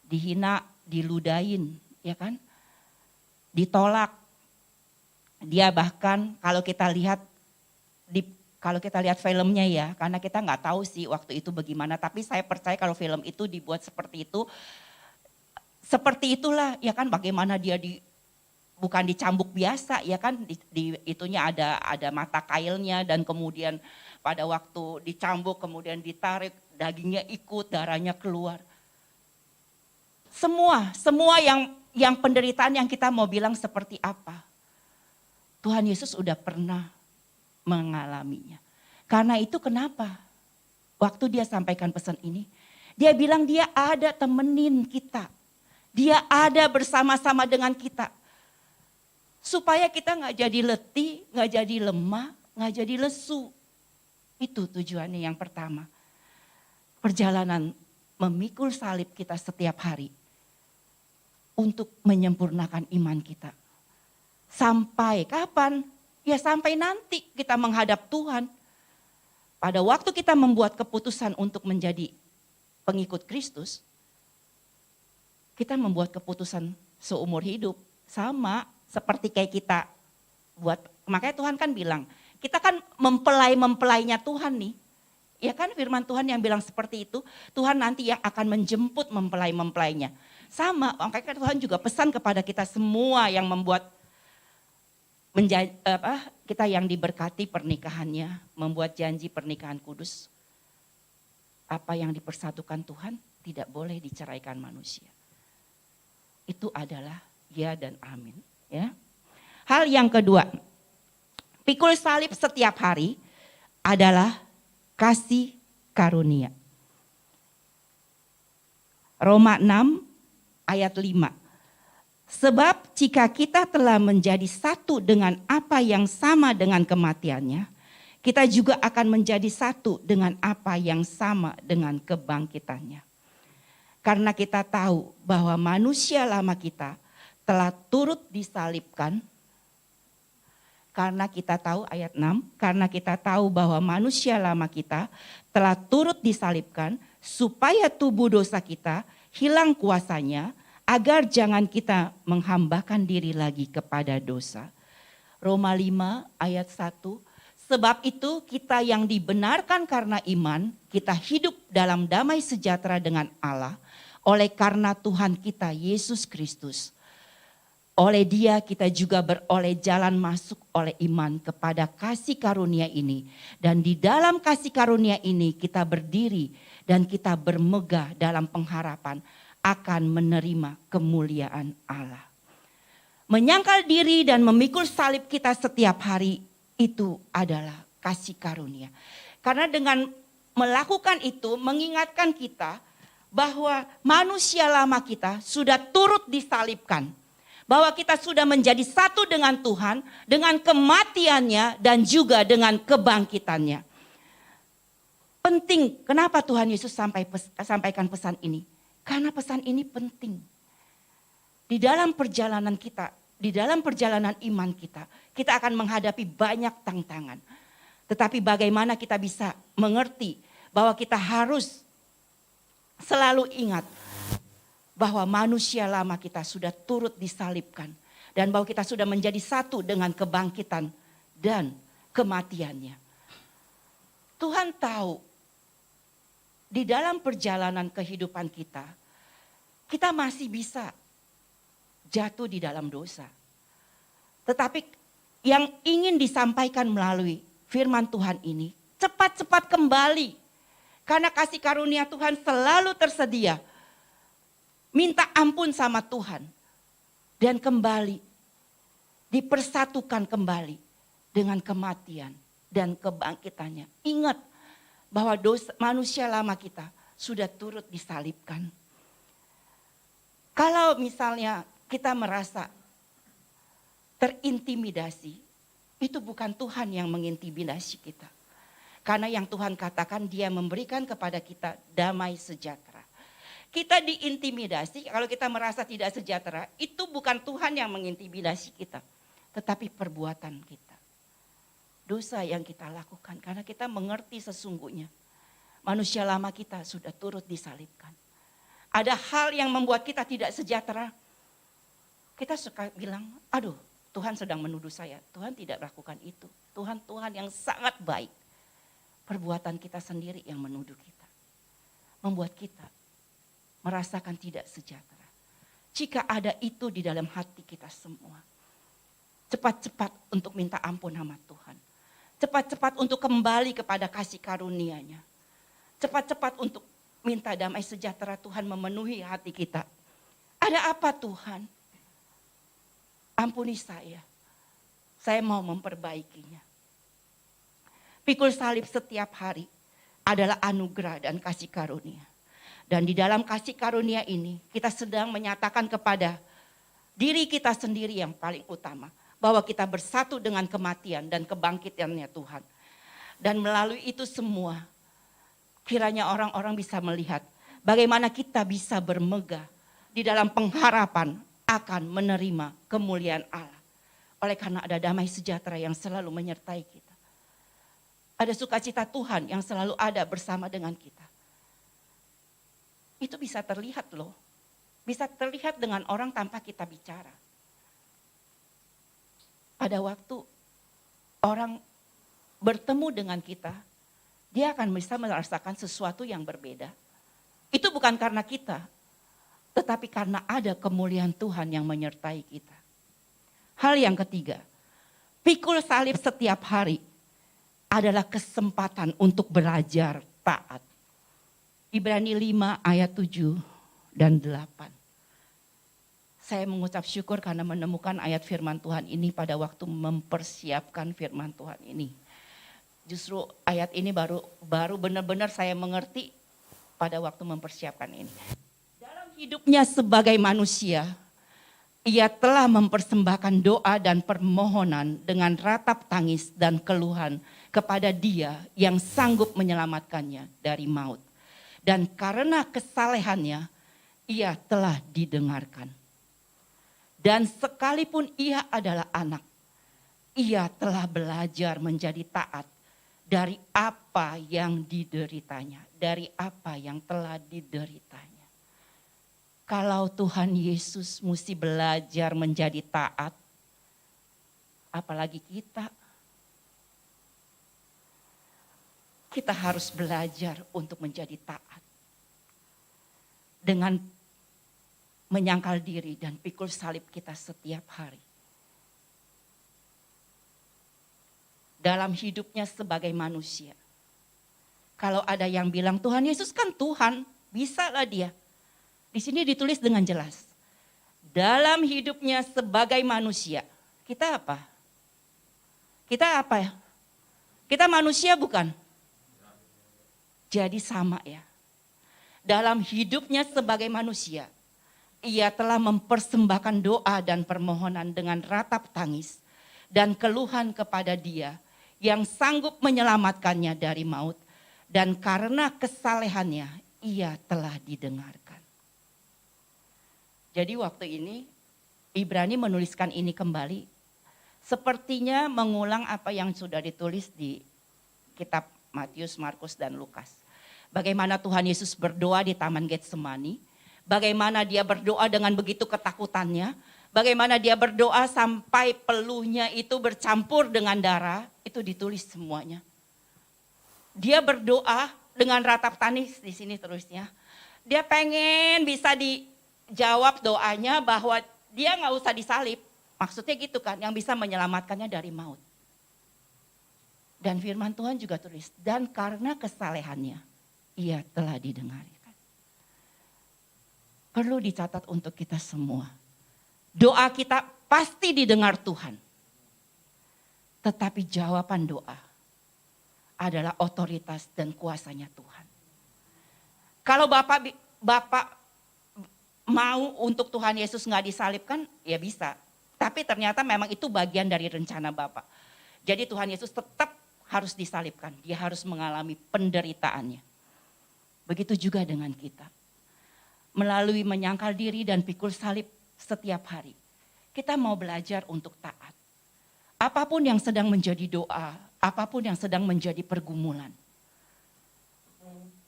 Dihina, diludahin, ya kan? Ditolak. Dia bahkan kalau kita lihat filmnya ya, karena kita nggak tahu sih waktu itu bagaimana, tapi saya percaya kalau film itu dibuat seperti itu, seperti itulah ya kan, bagaimana dia bukan dicambuk biasa ya kan, itunya ada mata kailnya dan kemudian pada waktu dicambuk kemudian ditarik dagingnya ikut, darahnya keluar. Semua yang penderitaan yang kita mau bilang seperti apa, Tuhan Yesus udah pernah mengalaminya. Karena itu kenapa waktu dia sampaikan pesan ini, dia bilang dia ada temenin kita. Dia ada bersama-sama dengan kita. Supaya kita gak jadi letih, gak jadi lemah, gak jadi lesu. Itu tujuannya yang pertama. Perjalanan memikul salib kita setiap hari. Untuk menyempurnakan iman kita. Sampai kapan? Ya sampai nanti kita menghadap Tuhan. Pada waktu kita membuat keputusan untuk menjadi pengikut Kristus, kita membuat keputusan seumur hidup. Sama seperti kayak kita buat, makanya Tuhan kan bilang, kita kan mempelainya Tuhan nih. Ya kan firman Tuhan yang bilang seperti itu, Tuhan nanti yang akan menjemput mempelainya. Sama, makanya Tuhan juga pesan kepada kita semua yang membuat kita yang diberkati pernikahannya, membuat janji pernikahan kudus. Apa yang dipersatukan Tuhan tidak boleh diceraikan manusia. Itu adalah ya dan amin. Ya. Hal yang kedua, pikul salib setiap hari adalah kasih karunia. Roma 6 ayat 5. Sebab jika kita telah menjadi satu dengan apa yang sama dengan kematiannya, kita juga akan menjadi satu dengan apa yang sama dengan kebangkitannya. Karena kita tahu bahwa manusia lama kita telah turut disalibkan. Karena kita tahu ayat 6, karena kita tahu bahwa manusia lama kita telah turut disalibkan supaya tubuh dosa kita hilang kuasanya, agar jangan kita menghambakan diri lagi kepada dosa. Roma 5 ayat 1, sebab itu kita yang dibenarkan karena iman, kita hidup dalam damai sejahtera dengan Allah, oleh karena Tuhan kita Yesus Kristus. Oleh Dia kita juga beroleh jalan masuk oleh iman kepada kasih karunia ini. Dan di dalam kasih karunia ini kita berdiri dan kita bermegah dalam pengharapan akan menerima kemuliaan Allah. Menyangkal diri dan memikul salib kita setiap hari itu adalah kasih karunia. Karena dengan melakukan itu mengingatkan kita bahwa manusia lama kita sudah turut disalibkan. Bahwa kita sudah menjadi satu dengan Tuhan, dengan kematiannya dan juga dengan kebangkitannya. Penting, kenapa Tuhan Yesus sampaikan pesan ini? Karena pesan ini penting. Di dalam perjalanan kita, di dalam perjalanan iman kita, kita akan menghadapi banyak tantangan. Tetapi bagaimana kita bisa mengerti bahwa kita harus selalu ingat bahwa manusia lama kita sudah turut disalibkan. Dan bahwa kita sudah menjadi satu dengan kebangkitan dan kematiannya. Tuhan tahu di dalam perjalanan kehidupan kita, kita masih bisa jatuh di dalam dosa. Tetapi yang ingin disampaikan melalui firman Tuhan ini, cepat-cepat kembali. Karena kasih karunia Tuhan selalu tersedia. Minta ampun sama Tuhan. Dan kembali, dipersatukan kembali dengan kematian dan kebangkitannya. Ingat bahwa manusia lama kita sudah turut disalibkan. Kalau misalnya kita merasa terintimidasi, itu bukan Tuhan yang mengintimidasi kita. Karena yang Tuhan katakan dia memberikan kepada kita damai sejahtera. Kita diintimidasi, kalau kita merasa tidak sejahtera, itu bukan Tuhan yang mengintimidasi kita. Tetapi perbuatan kita. Dosa yang kita lakukan, karena kita mengerti sesungguhnya. Manusia lama kita sudah turut disalibkan. Ada hal yang membuat kita tidak sejahtera. Kita suka bilang, aduh Tuhan sedang menuduh saya. Tuhan tidak lakukan itu. Tuhan yang sangat baik. Perbuatan kita sendiri yang menuduh kita. Membuat kita merasakan tidak sejahtera. Jika ada itu di dalam hati kita semua. Cepat-cepat untuk minta ampun sama Tuhan. Cepat-cepat untuk kembali kepada kasih karunia-Nya. Cepat-cepat untuk minta damai sejahtera Tuhan memenuhi hati kita. Ada apa Tuhan? Ampuni saya. Saya mau memperbaikinya. Pikul salib setiap hari adalah anugerah dan kasih karunia. Dan di dalam kasih karunia ini kita sedang menyatakan kepada diri kita sendiri yang paling utama. Bahwa kita bersatu dengan kematian dan kebangkitannya Tuhan. Dan melalui itu semua kiranya orang-orang bisa melihat bagaimana kita bisa bermegah di dalam pengharapan akan menerima kemuliaan Allah. Oleh karena ada damai sejahtera yang selalu menyertai kita. Ada sukacita Tuhan yang selalu ada bersama dengan kita. Itu bisa terlihat loh. Bisa terlihat dengan orang tanpa kita bicara. Pada waktu orang bertemu dengan kita, dia akan bisa merasakan sesuatu yang berbeda. Itu bukan karena kita, tetapi karena ada kemuliaan Tuhan yang menyertai kita. Hal yang ketiga, pikul salib setiap hari adalah kesempatan untuk belajar taat. Ibrani 5 ayat 7 dan 8. Saya mengucap syukur karena menemukan ayat firman Tuhan ini pada waktu mempersiapkan firman Tuhan ini. Justru ayat ini baru benar-benar saya mengerti pada waktu mempersiapkan ini. Dalam hidupnya sebagai manusia, ia telah mempersembahkan doa dan permohonan dengan ratap tangis dan keluhan kepada Dia yang sanggup menyelamatkannya dari maut. Dan karena kesalehannya, ia telah didengarkan. Dan sekalipun ia adalah anak, ia telah belajar menjadi taat dari apa yang dideritanya, dari apa yang telah dideritanya. Kalau Tuhan Yesus mesti belajar menjadi taat, apalagi kita. Kita harus belajar untuk menjadi taat. Dengan menyangkal diri dan pikul salib kita setiap hari. Dalam hidupnya sebagai manusia. Kalau ada yang bilang Tuhan Yesus kan Tuhan, bisa lah dia. Di sini ditulis dengan jelas. Dalam hidupnya sebagai manusia, kita apa? Kita apa ya? Kita manusia bukan? Jadi sama ya. Dalam hidupnya sebagai manusia, ia telah mempersembahkan doa dan permohonan dengan ratap tangis dan keluhan kepada Dia yang sanggup menyelamatkannya dari maut, dan karena kesalehannya ia telah didengarkan. Jadi waktu ini Ibrani menuliskan ini kembali, sepertinya mengulang apa yang sudah ditulis di kitab Matius, Markus, dan Lukas. Bagaimana Tuhan Yesus berdoa di Taman Getsemani, bagaimana dia berdoa dengan begitu ketakutannya, bagaimana dia berdoa sampai peluhnya itu bercampur dengan darah, itu ditulis semuanya. Dia berdoa dengan ratap tangis, di sini terusnya. Dia pengen bisa dijawab doanya bahwa dia nggak usah disalib. Maksudnya gitu kan, yang bisa menyelamatkannya dari maut. Dan firman Tuhan juga tulis, dan karena kesalehannya, ia telah didengarkan. Perlu dicatat untuk kita semua. Doa kita pasti didengar Tuhan. Tetapi jawaban doa adalah otoritas dan kuasanya Tuhan. Kalau Bapak mau untuk Tuhan Yesus nggak disalibkan, ya bisa. Tapi ternyata memang itu bagian dari rencana Bapak. Jadi Tuhan Yesus tetap harus disalibkan. Dia harus mengalami penderitaannya. Begitu juga dengan kita. Melalui menyangkal diri dan pikul salib setiap hari. Kita mau belajar untuk taat. Apapun yang sedang menjadi doa, apapun yang sedang menjadi pergumulan.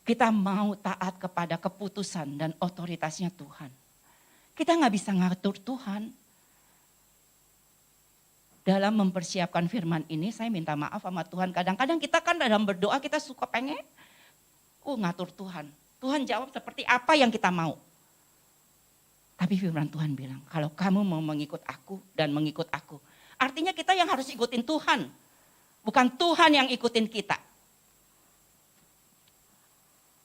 Kita mau taat kepada keputusan dan otoritasnya Tuhan. Kita nggak bisa ngatur Tuhan. Dalam mempersiapkan firman ini, saya minta maaf sama Tuhan. Kadang-kadang kita kan dalam berdoa kita suka pengen ngatur Tuhan. Tuhan jawab seperti apa yang kita mau. Tapi firman Tuhan bilang, kalau kamu mau mengikut aku dan mengikut aku. Artinya kita yang harus ikutin Tuhan. Bukan Tuhan yang ikutin kita.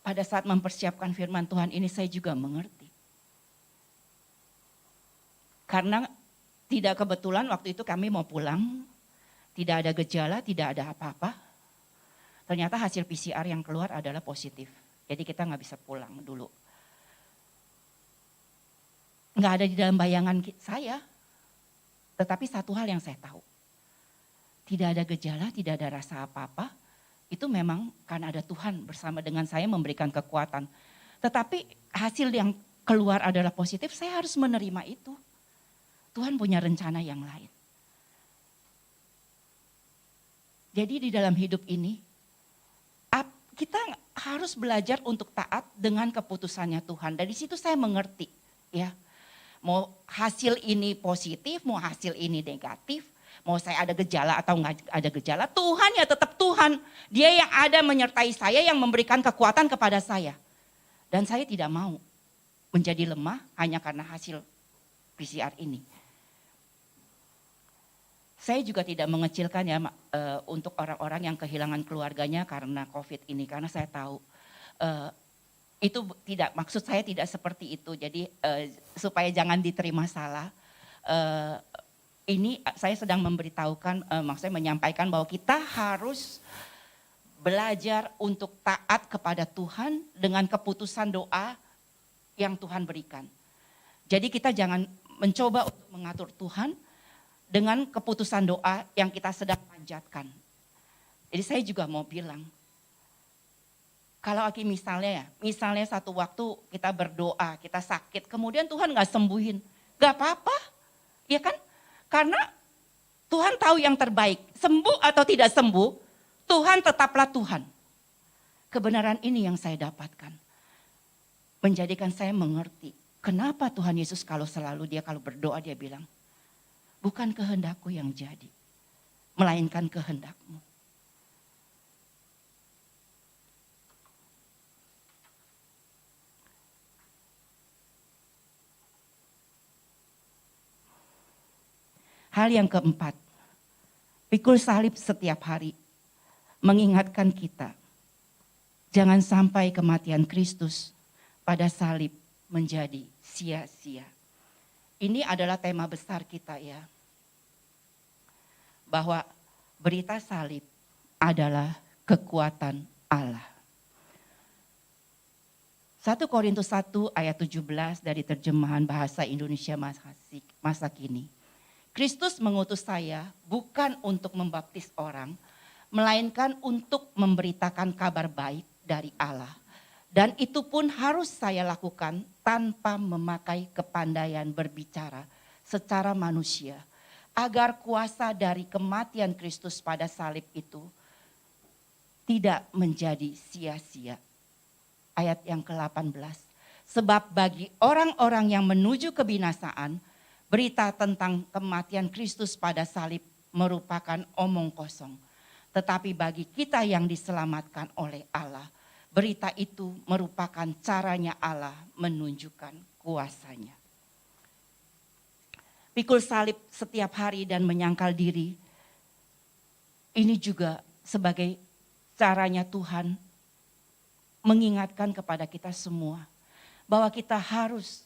Pada saat mempersiapkan firman Tuhan ini saya juga mengerti. Karena tidak kebetulan waktu itu kami mau pulang. Tidak ada gejala, tidak ada apa-apa. Ternyata hasil PCR yang keluar adalah positif. Jadi kita nggak bisa pulang dulu. Nggak ada di dalam bayangan saya. Tetapi satu hal yang saya tahu. Tidak ada gejala, tidak ada rasa apa-apa. Itu memang karena ada Tuhan bersama dengan saya memberikan kekuatan. Tetapi hasil yang keluar adalah positif, saya harus menerima itu. Tuhan punya rencana yang lain. Jadi di dalam hidup ini, kita harus belajar untuk taat dengan keputusannya Tuhan. Dari situ saya mengerti, ya. Mau hasil ini positif, mau hasil ini negatif, mau saya ada gejala atau nggak ada gejala, Tuhan ya tetap Tuhan. Dia yang ada menyertai saya, yang memberikan kekuatan kepada saya. Dan saya tidak mau menjadi lemah hanya karena hasil PCR ini. Saya juga tidak mengecilkan ya untuk orang-orang yang kehilangan keluarganya karena COVID ini. Karena saya tahu itu tidak, maksud saya tidak seperti itu. Jadi supaya jangan diterima salah. Ini saya sedang memberitahukan, maksudnya menyampaikan bahwa kita harus belajar untuk taat kepada Tuhan dengan keputusan doa yang Tuhan berikan. Jadi kita jangan mencoba untuk mengatur Tuhan dengan keputusan doa yang kita sedang panjatkan. Jadi saya juga mau bilang, kalau Aki misalnya satu waktu kita berdoa, kita sakit, kemudian Tuhan gak sembuhin, gak apa-apa, ya kan? Karena Tuhan tahu yang terbaik, sembuh atau tidak sembuh, Tuhan tetaplah Tuhan. Kebenaran ini yang saya dapatkan, menjadikan saya mengerti, kenapa Tuhan Yesus kalau berdoa dia bilang, bukan kehendakku yang jadi, melainkan kehendakmu. Hal yang keempat, pikul salib setiap hari mengingatkan kita Jangan sampai kematian Kristus pada salib menjadi sia-sia. Ini adalah tema besar kita ya. Bahwa berita salib adalah kekuatan Allah. 1 Korintus 1 ayat 17 dari terjemahan bahasa Indonesia masa kini. Kristus mengutus saya bukan untuk membaptis orang, melainkan untuk memberitakan kabar baik dari Allah. Dan itu pun harus saya lakukan tanpa memakai kepandaian berbicara secara manusia, agar kuasa dari kematian Kristus pada salib itu tidak menjadi sia-sia. Ayat yang ke-18. Sebab bagi orang-orang yang menuju kebinasaan, berita tentang kematian Kristus pada salib merupakan omong kosong. Tetapi bagi kita yang diselamatkan oleh Allah, berita itu merupakan caranya Allah menunjukkan kuasanya. Pikul salib setiap hari dan menyangkal diri, ini juga sebagai caranya Tuhan mengingatkan kepada kita semua bahwa kita harus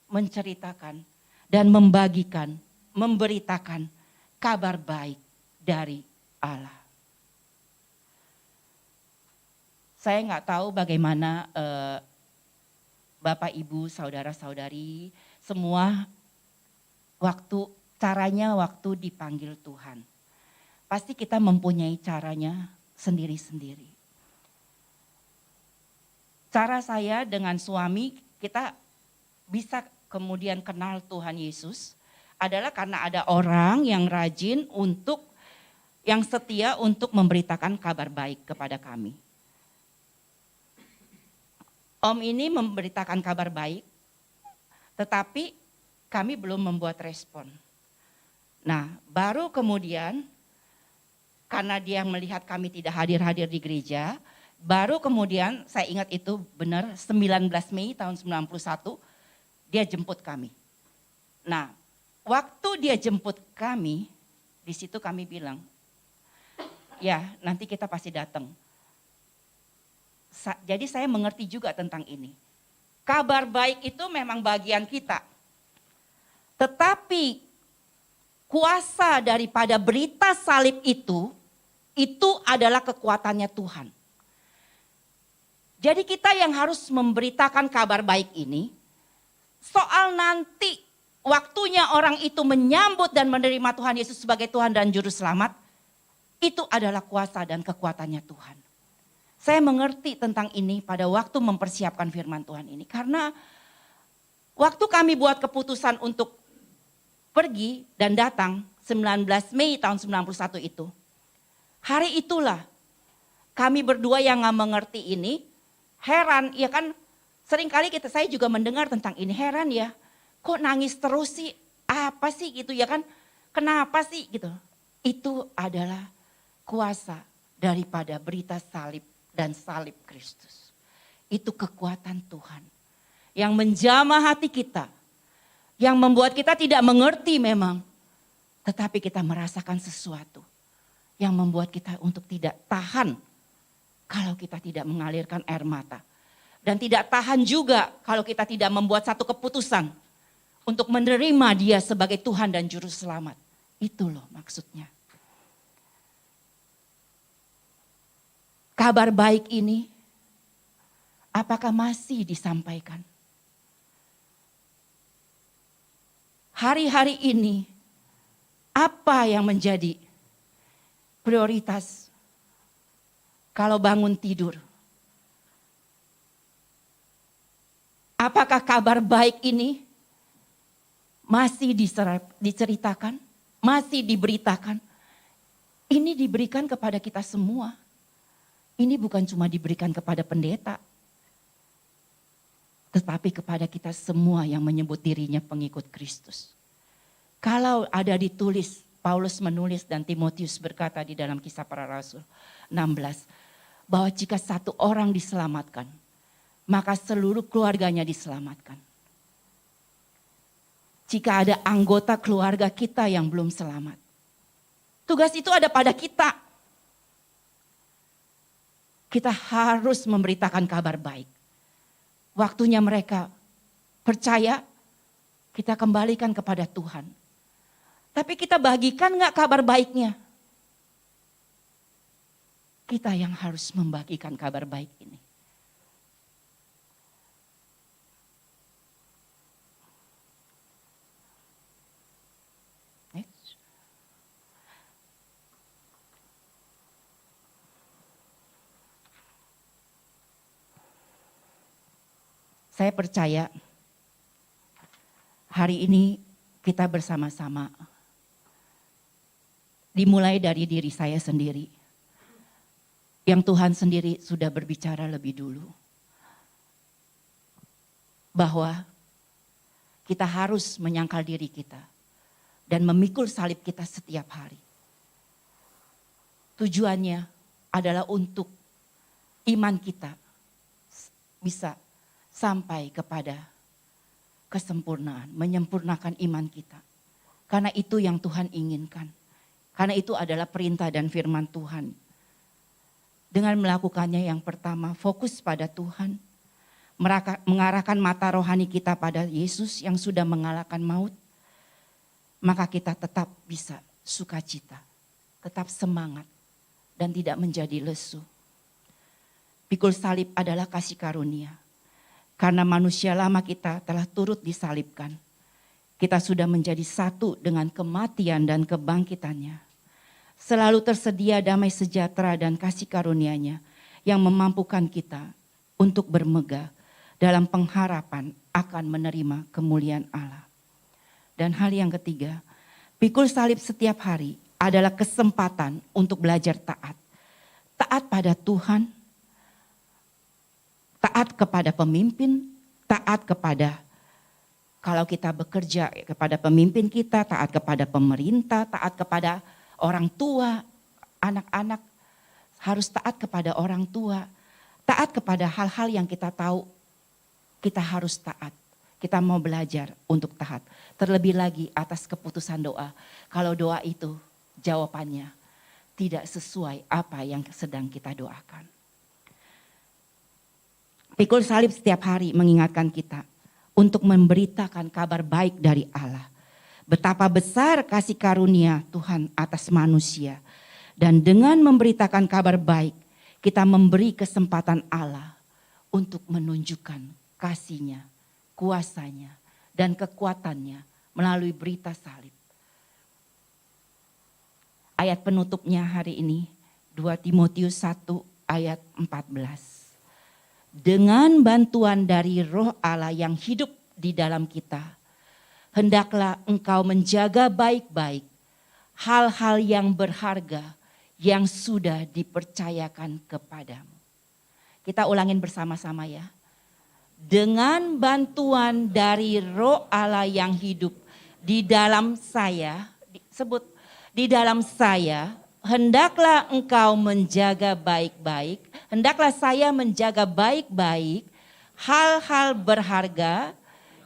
menceritakan dan membagikan, memberitakan kabar baik dari Allah. Saya nggak tahu bagaimana Bapak, Ibu, saudara-saudari semua caranya waktu dipanggil Tuhan. Pasti kita mempunyai caranya sendiri-sendiri. Cara saya dengan suami, kita bisa kemudian kenal Tuhan Yesus adalah karena ada orang yang rajin yang setia untuk memberitakan kabar baik kepada kami. Om ini memberitakan kabar baik, tetapi kami belum membuat respon. Nah, baru kemudian karena dia melihat kami tidak hadir-hadir di gereja, baru kemudian saya ingat itu benar 19 Mei tahun 91 dia jemput kami. Nah, waktu dia jemput kami, di situ kami bilang, ya nanti kita pasti datang. Jadi saya mengerti juga tentang ini. Kabar baik itu memang bagian kita. Tetapi kuasa daripada berita salib itu adalah kekuatannya Tuhan. Jadi kita yang harus memberitakan kabar baik ini, soal nanti waktunya orang itu menyambut dan menerima Tuhan Yesus sebagai Tuhan dan Juru Selamat, itu adalah kuasa dan kekuatannya Tuhan. Saya mengerti tentang ini pada waktu mempersiapkan firman Tuhan ini. Karena waktu kami buat keputusan untuk pergi dan datang 19 Mei tahun 91 itu, hari itulah kami berdua yang gak mengerti ini, heran, ya kan seringkali saya juga mendengar tentang ini, heran ya, kok nangis terus sih, apa sih gitu ya kan, kenapa sih gitu. Itu adalah kuasa daripada berita salib dan salib Kristus. Itu kekuatan Tuhan yang menjamah hati kita, yang membuat kita tidak mengerti memang, tetapi kita merasakan sesuatu yang membuat kita untuk tidak tahan kalau kita tidak mengalirkan air mata. Dan tidak tahan juga kalau kita tidak membuat satu keputusan untuk menerima dia sebagai Tuhan dan Juru Selamat. Itu loh maksudnya. Kabar baik ini apakah masih disampaikan? Hari-hari ini apa yang menjadi prioritas kalau bangun tidur? Apakah kabar baik ini masih diceritakan, masih diberitakan? Ini diberikan kepada kita semua. Ini bukan cuma diberikan kepada pendeta, tetapi kepada kita semua yang menyebut dirinya pengikut Kristus. Kalau ada ditulis, Paulus menulis dan Timotius berkata di dalam Kisah Para Rasul 16, bahwa jika satu orang diselamatkan, maka seluruh keluarganya diselamatkan. Jika ada anggota keluarga kita yang belum selamat, tugas itu ada pada kita. kita harus memberitakan kabar baik. Waktunya mereka percaya, kita kembalikan kepada Tuhan. Tapi kita bagikan gak kabar baiknya? Kita yang harus membagikan kabar baik ini. Next. Saya percaya hari ini kita bersama-sama, dimulai dari diri saya sendiri, yang Tuhan sendiri sudah berbicara lebih dulu, bahwa kita harus menyangkal diri kita dan memikul salib kita setiap hari. Tujuannya adalah untuk iman kita bisa sampai kepada kesempurnaan, menyempurnakan iman kita. Karena itu yang Tuhan inginkan. Karena itu adalah perintah dan firman Tuhan. Dengan melakukannya yang pertama, fokus pada Tuhan. Mengarahkan mata rohani kita pada Yesus yang sudah mengalahkan maut. Maka kita tetap bisa sukacita, tetap semangat dan tidak menjadi lesu. Pikul salib adalah kasih karunia. Karena manusia lama kita telah turut disalibkan. Kita sudah menjadi satu dengan kematian dan kebangkitannya. Selalu tersedia damai sejahtera dan kasih karunia-Nya yang memampukan kita untuk bermegah dalam pengharapan akan menerima kemuliaan Allah. Dan hal yang ketiga, pikul salib setiap hari adalah kesempatan untuk belajar taat. Taat pada Tuhan, taat kepada pemimpin, taat kepada, kalau kita bekerja kepada pemimpin kita, taat kepada pemerintah, taat kepada orang tua, anak-anak harus taat kepada orang tua. Taat kepada hal-hal yang kita tahu, kita harus taat. Kita mau belajar untuk taat. Terlebih lagi atas keputusan doa. Kalau doa itu jawabannya tidak sesuai apa yang sedang kita doakan. Pikul salib setiap hari mengingatkan kita untuk memberitakan kabar baik dari Allah. Betapa besar kasih karunia Tuhan atas manusia. Dan dengan memberitakan kabar baik, kita memberi kesempatan Allah untuk menunjukkan kasih-Nya, kuasa-Nya, dan kekuatannya melalui berita salib. Ayat penutupnya hari ini, 2 Timotius 1 ayat 14. Dengan bantuan dari Roh Allah yang hidup di dalam kita, hendaklah engkau menjaga baik-baik hal-hal yang berharga yang sudah dipercayakan kepadamu. Kita ulangin bersama-sama ya. Dengan bantuan dari Roh Allah yang hidup di dalam saya, sebut di dalam saya, hendaklah engkau menjaga baik-baik, hendaklah saya menjaga baik-baik hal-hal berharga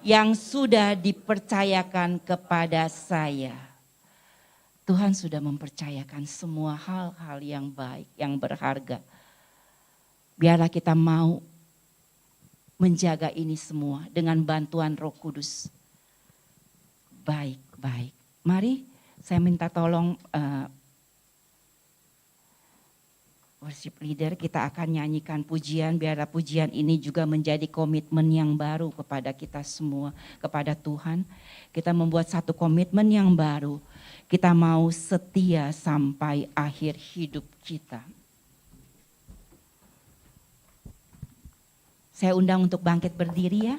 yang sudah dipercayakan kepada saya. Tuhan sudah mempercayakan semua hal-hal yang baik, yang berharga. Biarlah kita mau menjaga ini semua dengan bantuan Roh Kudus. Baik-baik. Mari saya minta tolong worship leader, kita akan nyanyikan pujian. Biarlah pujian ini juga menjadi komitmen yang baru kepada kita semua, kepada Tuhan. Kita membuat satu komitmen yang baru. Kita mau setia sampai akhir hidup kita. Saya undang untuk bangkit berdiri ya.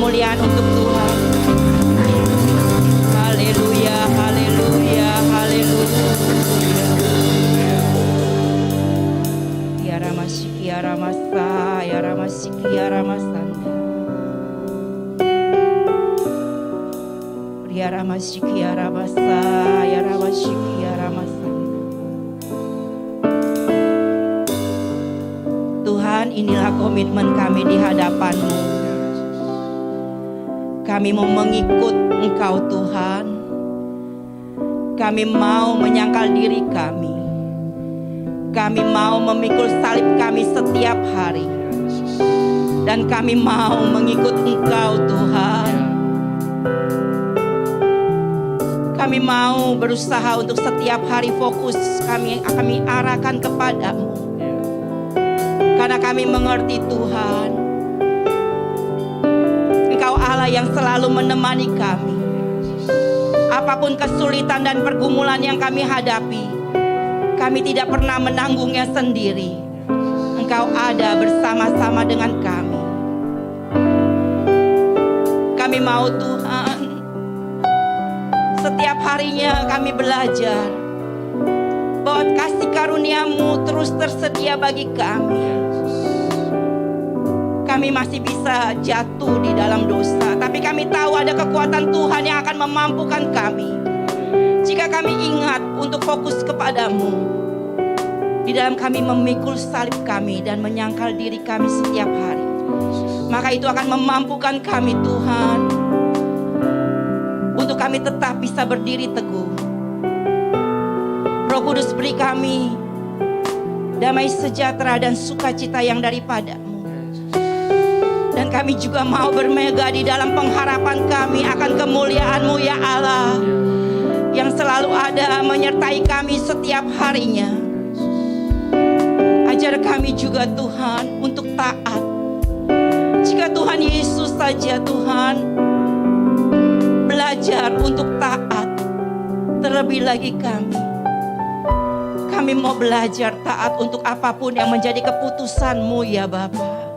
kemuliaan untuk Tuhan. Haleluya, haleluya, haleluya. Ya Ramasiki, ya Ramasa, ya Ramasiki, ya Ramasanda. Ya Ramasiki, ya Ramasa, ya Ramasiki, ya Ramasanda. Tuhan, inilah komitmen kami di hadapan-Mu. Kami mau mengikut Engkau Tuhan. Kami mau menyangkal diri kami. Kami mau memikul salib kami setiap hari. Dan kami mau mengikut Engkau Tuhan. Kami mau berusaha untuk setiap hari fokus kami arahkan kepada-Mu. Karena kami mengerti Tuhan, Engkau Allah yang selalu menemani kami. Apapun kesulitan dan pergumulan yang kami hadapi, kami tidak pernah menanggungnya sendiri. Engkau ada bersama-sama dengan kami. Kami mau Tuhan, setiap harinya kami belajar bahwa kasih karunia-Mu terus tersedia bagi kami. Kami masih bisa jatuh di dalam dosa, tapi kami tahu ada kekuatan Tuhan yang akan memampukan kami. Jika kami ingat untuk fokus kepada-Mu, di dalam kami memikul salib kami dan menyangkal diri kami setiap hari, maka itu akan memampukan kami Tuhan, untuk kami tetap bisa berdiri teguh. Roh Kudus, beri kami damai sejahtera dan sukacita yang daripada-Mu. Dan kami juga mau bermegah di dalam pengharapan kami akan kemuliaan-Mu ya Allah, yang selalu ada menyertai kami setiap harinya. Ajar kami juga Tuhan untuk taat. Jika Tuhan Yesus saja Tuhan belajar untuk taat, terlebih lagi kami mau belajar taat untuk apapun yang menjadi keputusan-Mu ya Bapa.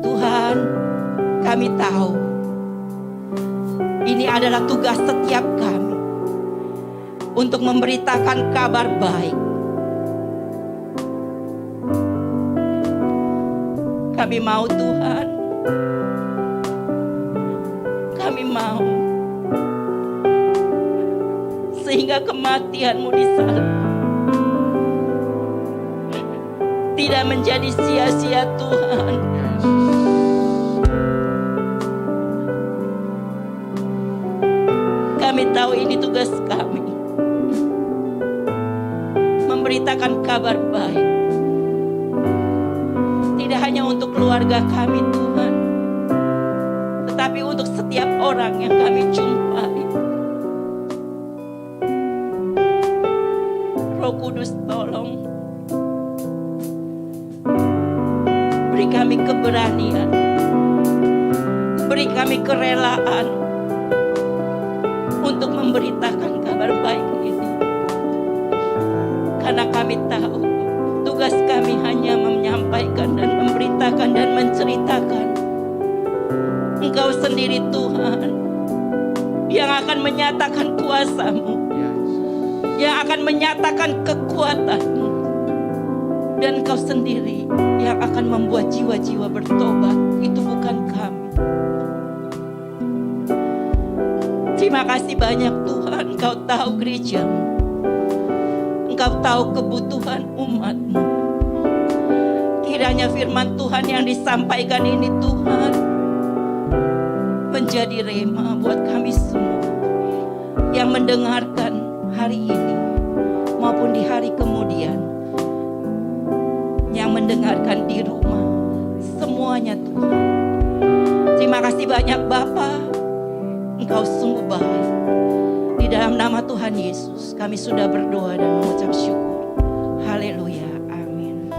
Tuhan, kami tahu ini adalah tugas setiap kami untuk memberitakan kabar baik. Kami mau Tuhan, kami mau sehingga kematian-Mu di salib tidak menjadi sia-sia Tuhan. Kami tahu ini tugas kami, memberitakan kabar baik. Tidak hanya untuk keluarga kami Tuhan, tetapi untuk setiap orang yang kami jumpai. Roh Kudus, tolong beri kami keberanian, beri kami kerelaan untuk memberitakan kabar baik ini. Karena kami tahu tugas kami hanya menyampaikan dan memberitakan dan menceritakan Engkau sendiri Tuhan, yang akan menyatakan kuasa-Mu, yang akan menyatakan kekuatan-Mu, dan Engkau sendiri yang akan membuat jiwa-jiwa bertobat. Itu bukan kami. Terima kasih banyak Tuhan, Engkau tahu gereja-Mu, Engkau tahu kebutuhan umat-Mu. Kiranya firman Tuhan yang disampaikan ini Tuhan menjadi rema buat kami semua yang mendengarkan hari ini maupun di hari kemudian, yang mendengarkan di rumah, semuanya Tuhan. Terima kasih banyak Bapa, Engkau sungguh baik. Di dalam nama Tuhan Yesus kami sudah berdoa dan mengucap syukur. Haleluya, amin.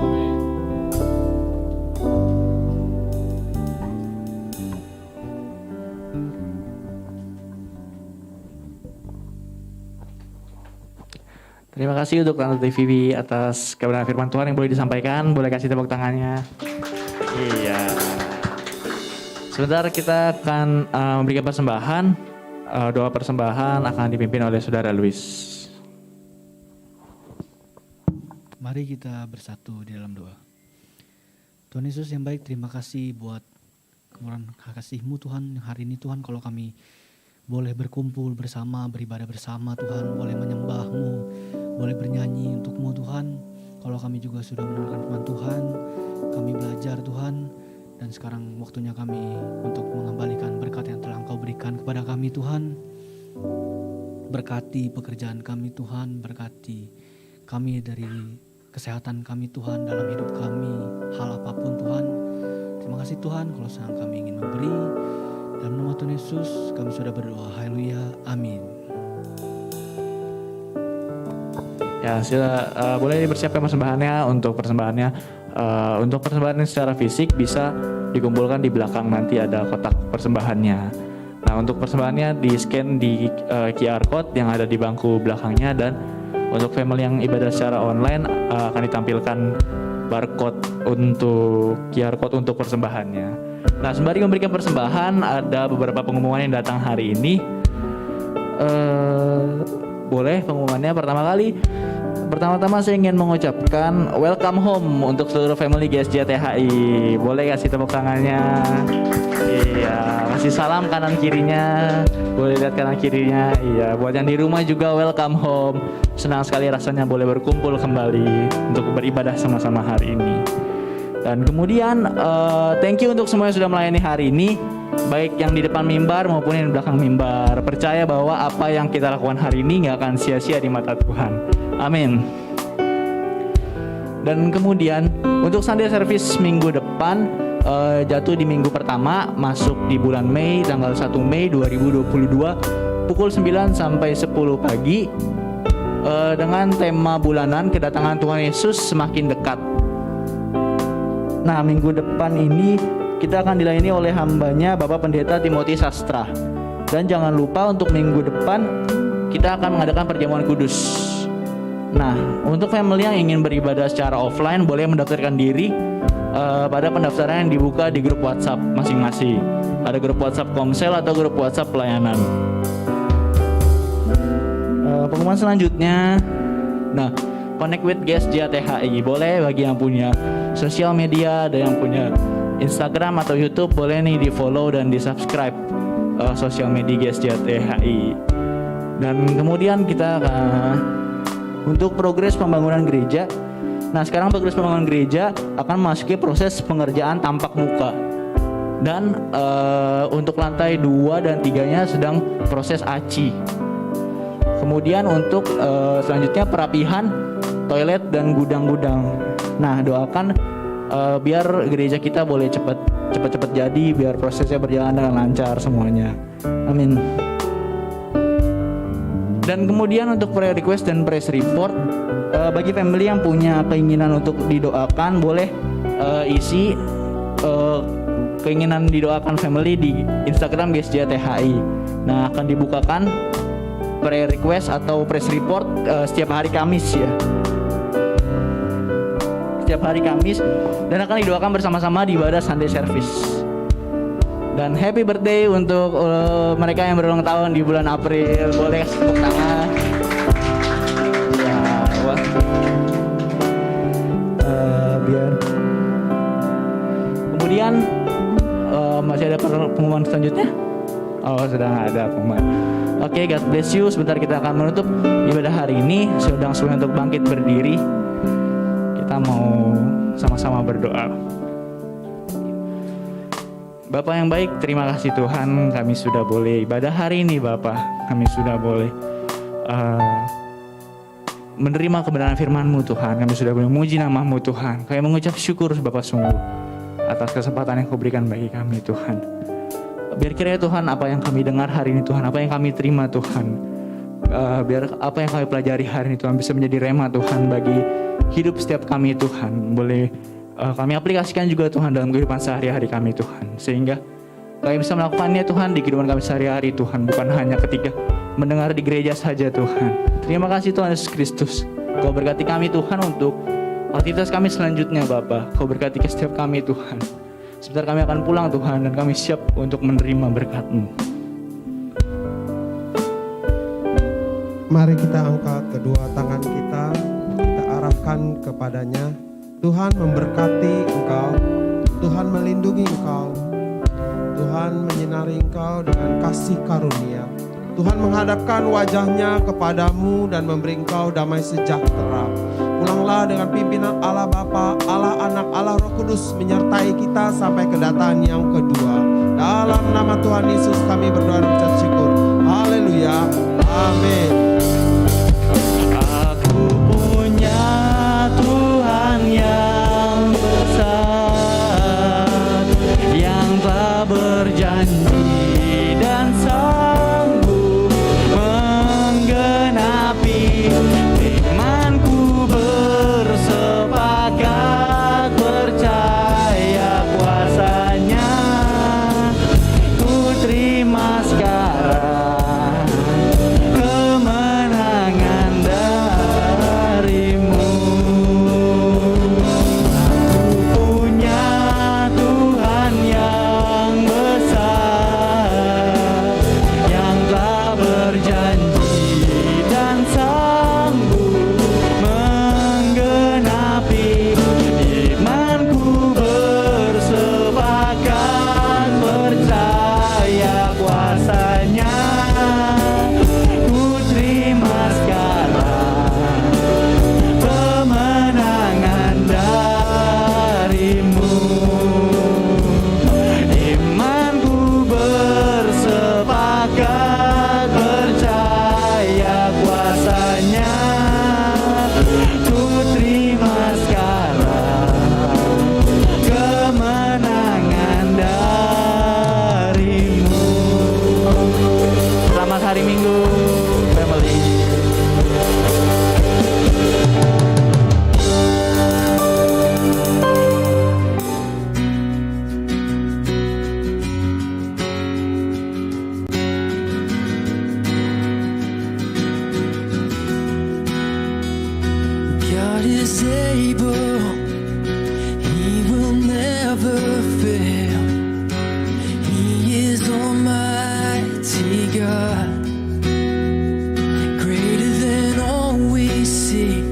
Terima kasih untuk Tante TV atas kebenaran firman Tuhan yang boleh disampaikan. Boleh kasih tepuk tangannya. Iya. Sebentar kita akan memberikan persembahan. Doa persembahan akan dipimpin oleh Saudara Luis. Mari kita bersatu di dalam doa. Tuhan Yesus yang baik, terima kasih buat kemurahan kasih-Mu Tuhan. Hari ini Tuhan, kalau kami boleh berkumpul bersama, beribadah bersama Tuhan, boleh menyembah-Mu, boleh bernyanyi untuk-Mu Tuhan. Kalau kami juga sudah mendengarkan firman Tuhan, kami belajar Tuhan, dan sekarang waktunya kami untuk mengembalikan berkat yang telah Engkau berikan kepada kami Tuhan. Berkati pekerjaan kami Tuhan, berkati kami dari kesehatan kami Tuhan, dalam hidup kami, hal apapun Tuhan. Terima kasih Tuhan, kalau sekarang kami ingin memberi. Dalam nama Tuhan Yesus kami sudah berdoa. Haleluya, amin. Ya, boleh dipersiapkan persembahannya. Untuk persembahannya secara fisik bisa dikumpulkan di belakang, nanti ada kotak persembahannya. Nah, untuk persembahannya di scan di QR code yang ada di bangku belakangnya, dan untuk family yang ibadah secara online akan ditampilkan barcode untuk QR code untuk persembahannya. Nah, sembari memberikan persembahan, ada beberapa pengumuman yang datang hari ini. Boleh pengumumannya. Pertama-tama saya ingin mengucapkan welcome home untuk seluruh family GSJ THI. Boleh kasih tepuk tangannya. Iya, kasih salam kanan kirinya. Boleh lihat kanan kirinya. Iya, buat yang di rumah juga welcome home. Senang sekali rasanya boleh berkumpul kembali untuk beribadah sama-sama hari ini. Dan kemudian thank you untuk semua yang sudah melayani hari ini, baik yang di depan mimbar maupun yang di belakang mimbar. Percaya bahwa apa yang kita lakukan hari ini gak akan sia-sia di mata Tuhan. Amin. Dan kemudian untuk Sunday service minggu depan jatuh di minggu pertama, masuk di bulan Mei, tanggal 1 Mei 2022, pukul 9 sampai 10 pagi, dengan tema bulanan kedatangan Tuhan Yesus semakin dekat. Nah, minggu depan ini kita akan dilayani oleh hambanya Bapak Pendeta Timothy Sastra. Dan jangan lupa untuk minggu depan kita akan mengadakan perjamuan kudus. Nah, untuk family yang ingin beribadah secara offline boleh mendaftarkan diri pada pendaftaran yang dibuka di grup WhatsApp masing-masing. Ada grup WhatsApp Komsel atau grup WhatsApp pelayanan. Pengumuman selanjutnya, nah, Connect with GSJ THI. Boleh bagi yang punya sosial media, ada yang punya Instagram atau YouTube, boleh nih di follow dan di subscribe sosial media GSJ THI. Dan kemudian kita untuk progres pembangunan gereja. Nah, sekarang progres pembangunan gereja akan memasuki proses pengerjaan tampak muka. Dan untuk lantai 2 dan 3-nya sedang proses ACI. Kemudian untuk selanjutnya perapihan toilet dan gudang-gudang. Nah, doakan biar gereja kita boleh cepat jadi, biar prosesnya berjalan dengan lancar semuanya. Amin. Dan kemudian untuk prayer request dan praise report, bagi family yang punya keinginan untuk didoakan, boleh isi keinginan didoakan family di Instagram GSJ THI. Nah, akan dibukakan prayer request atau praise report setiap hari Kamis ya. Setiap hari Kamis, dan akan didoakan bersama-sama di ibadah Sunday service. Dan happy birthday untuk mereka yang berulang tahun di bulan April. Boleh kasih tepuk tangan. Ya, wah. Biar. Kemudian masih ada pengumuman selanjutnya? Oh, sudah ada pengumuman. Oke, God bless you. Sebentar kita akan menutup ibadah hari ini. Sedang semuanya untuk bangkit berdiri. Kita mau sama-sama berdoa. Bapak yang baik, terima kasih Tuhan, kami sudah boleh ibadah hari ini Bapak. Kami sudah boleh menerima kebenaran firman-Mu Tuhan. Kami sudah boleh memuji nama-Mu Tuhan. Kami mengucap syukur Bapak sungguh atas kesempatan yang Kau berikan bagi kami Tuhan. Biar kiranya Tuhan, apa yang kami dengar hari ini Tuhan, apa yang kami terima Tuhan, biar apa yang kami pelajari hari ini Tuhan bisa menjadi rema Tuhan bagi hidup setiap kami Tuhan. Boleh kami aplikasikan juga Tuhan dalam kehidupan sehari-hari kami Tuhan, sehingga kami bisa melakukannya Tuhan di kehidupan kami sehari-hari Tuhan, bukan hanya ketika mendengar di gereja saja Tuhan. Terima kasih Tuhan Yesus Kristus. Kau berkati kami Tuhan untuk aktivitas kami selanjutnya Bapa. Kau berkati ke setiap kami Tuhan. Sebentar kami akan pulang Tuhan, dan kami siap untuk menerima berkat-Mu. Mari kita angkat kedua tangan kita arahkan kepadanya. Tuhan memberkati engkau, Tuhan melindungi engkau, Tuhan menyinari engkau dengan kasih karunia. Tuhan menghadapkan wajahnya kepadamu dan memberi engkau damai sejahtera. Pulanglah dengan pimpinan Allah Bapa, Allah Anak, Allah Roh Kudus menyertai kita sampai kedatangan yang kedua. Dalam nama Tuhan Yesus kami berdoa dan mengucap syukur. Haleluya. Amin. Aku punya Tuhan yang besar, yang telah berjanji dan sanggup menggenapi imanku, bersepakat percaya kuasa-Nya. Ku terima sekarang kemenangan darimu. Aku punya Tuhan yang besar, yang telah berjanji dan sanggup menggenapi imanku, bersepakat percaya kuasa-Nya. Ku terima sekarang kemenangan darimu. Imanku bersepakat percaya kuasa-Nya. Ku terima sekarang kemenangan darimu. Selamat hari Minggu, family. God is able, He will never fail. He is Almighty God, greater than all we see,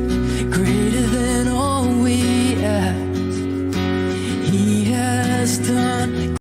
greater than all we ask. He has done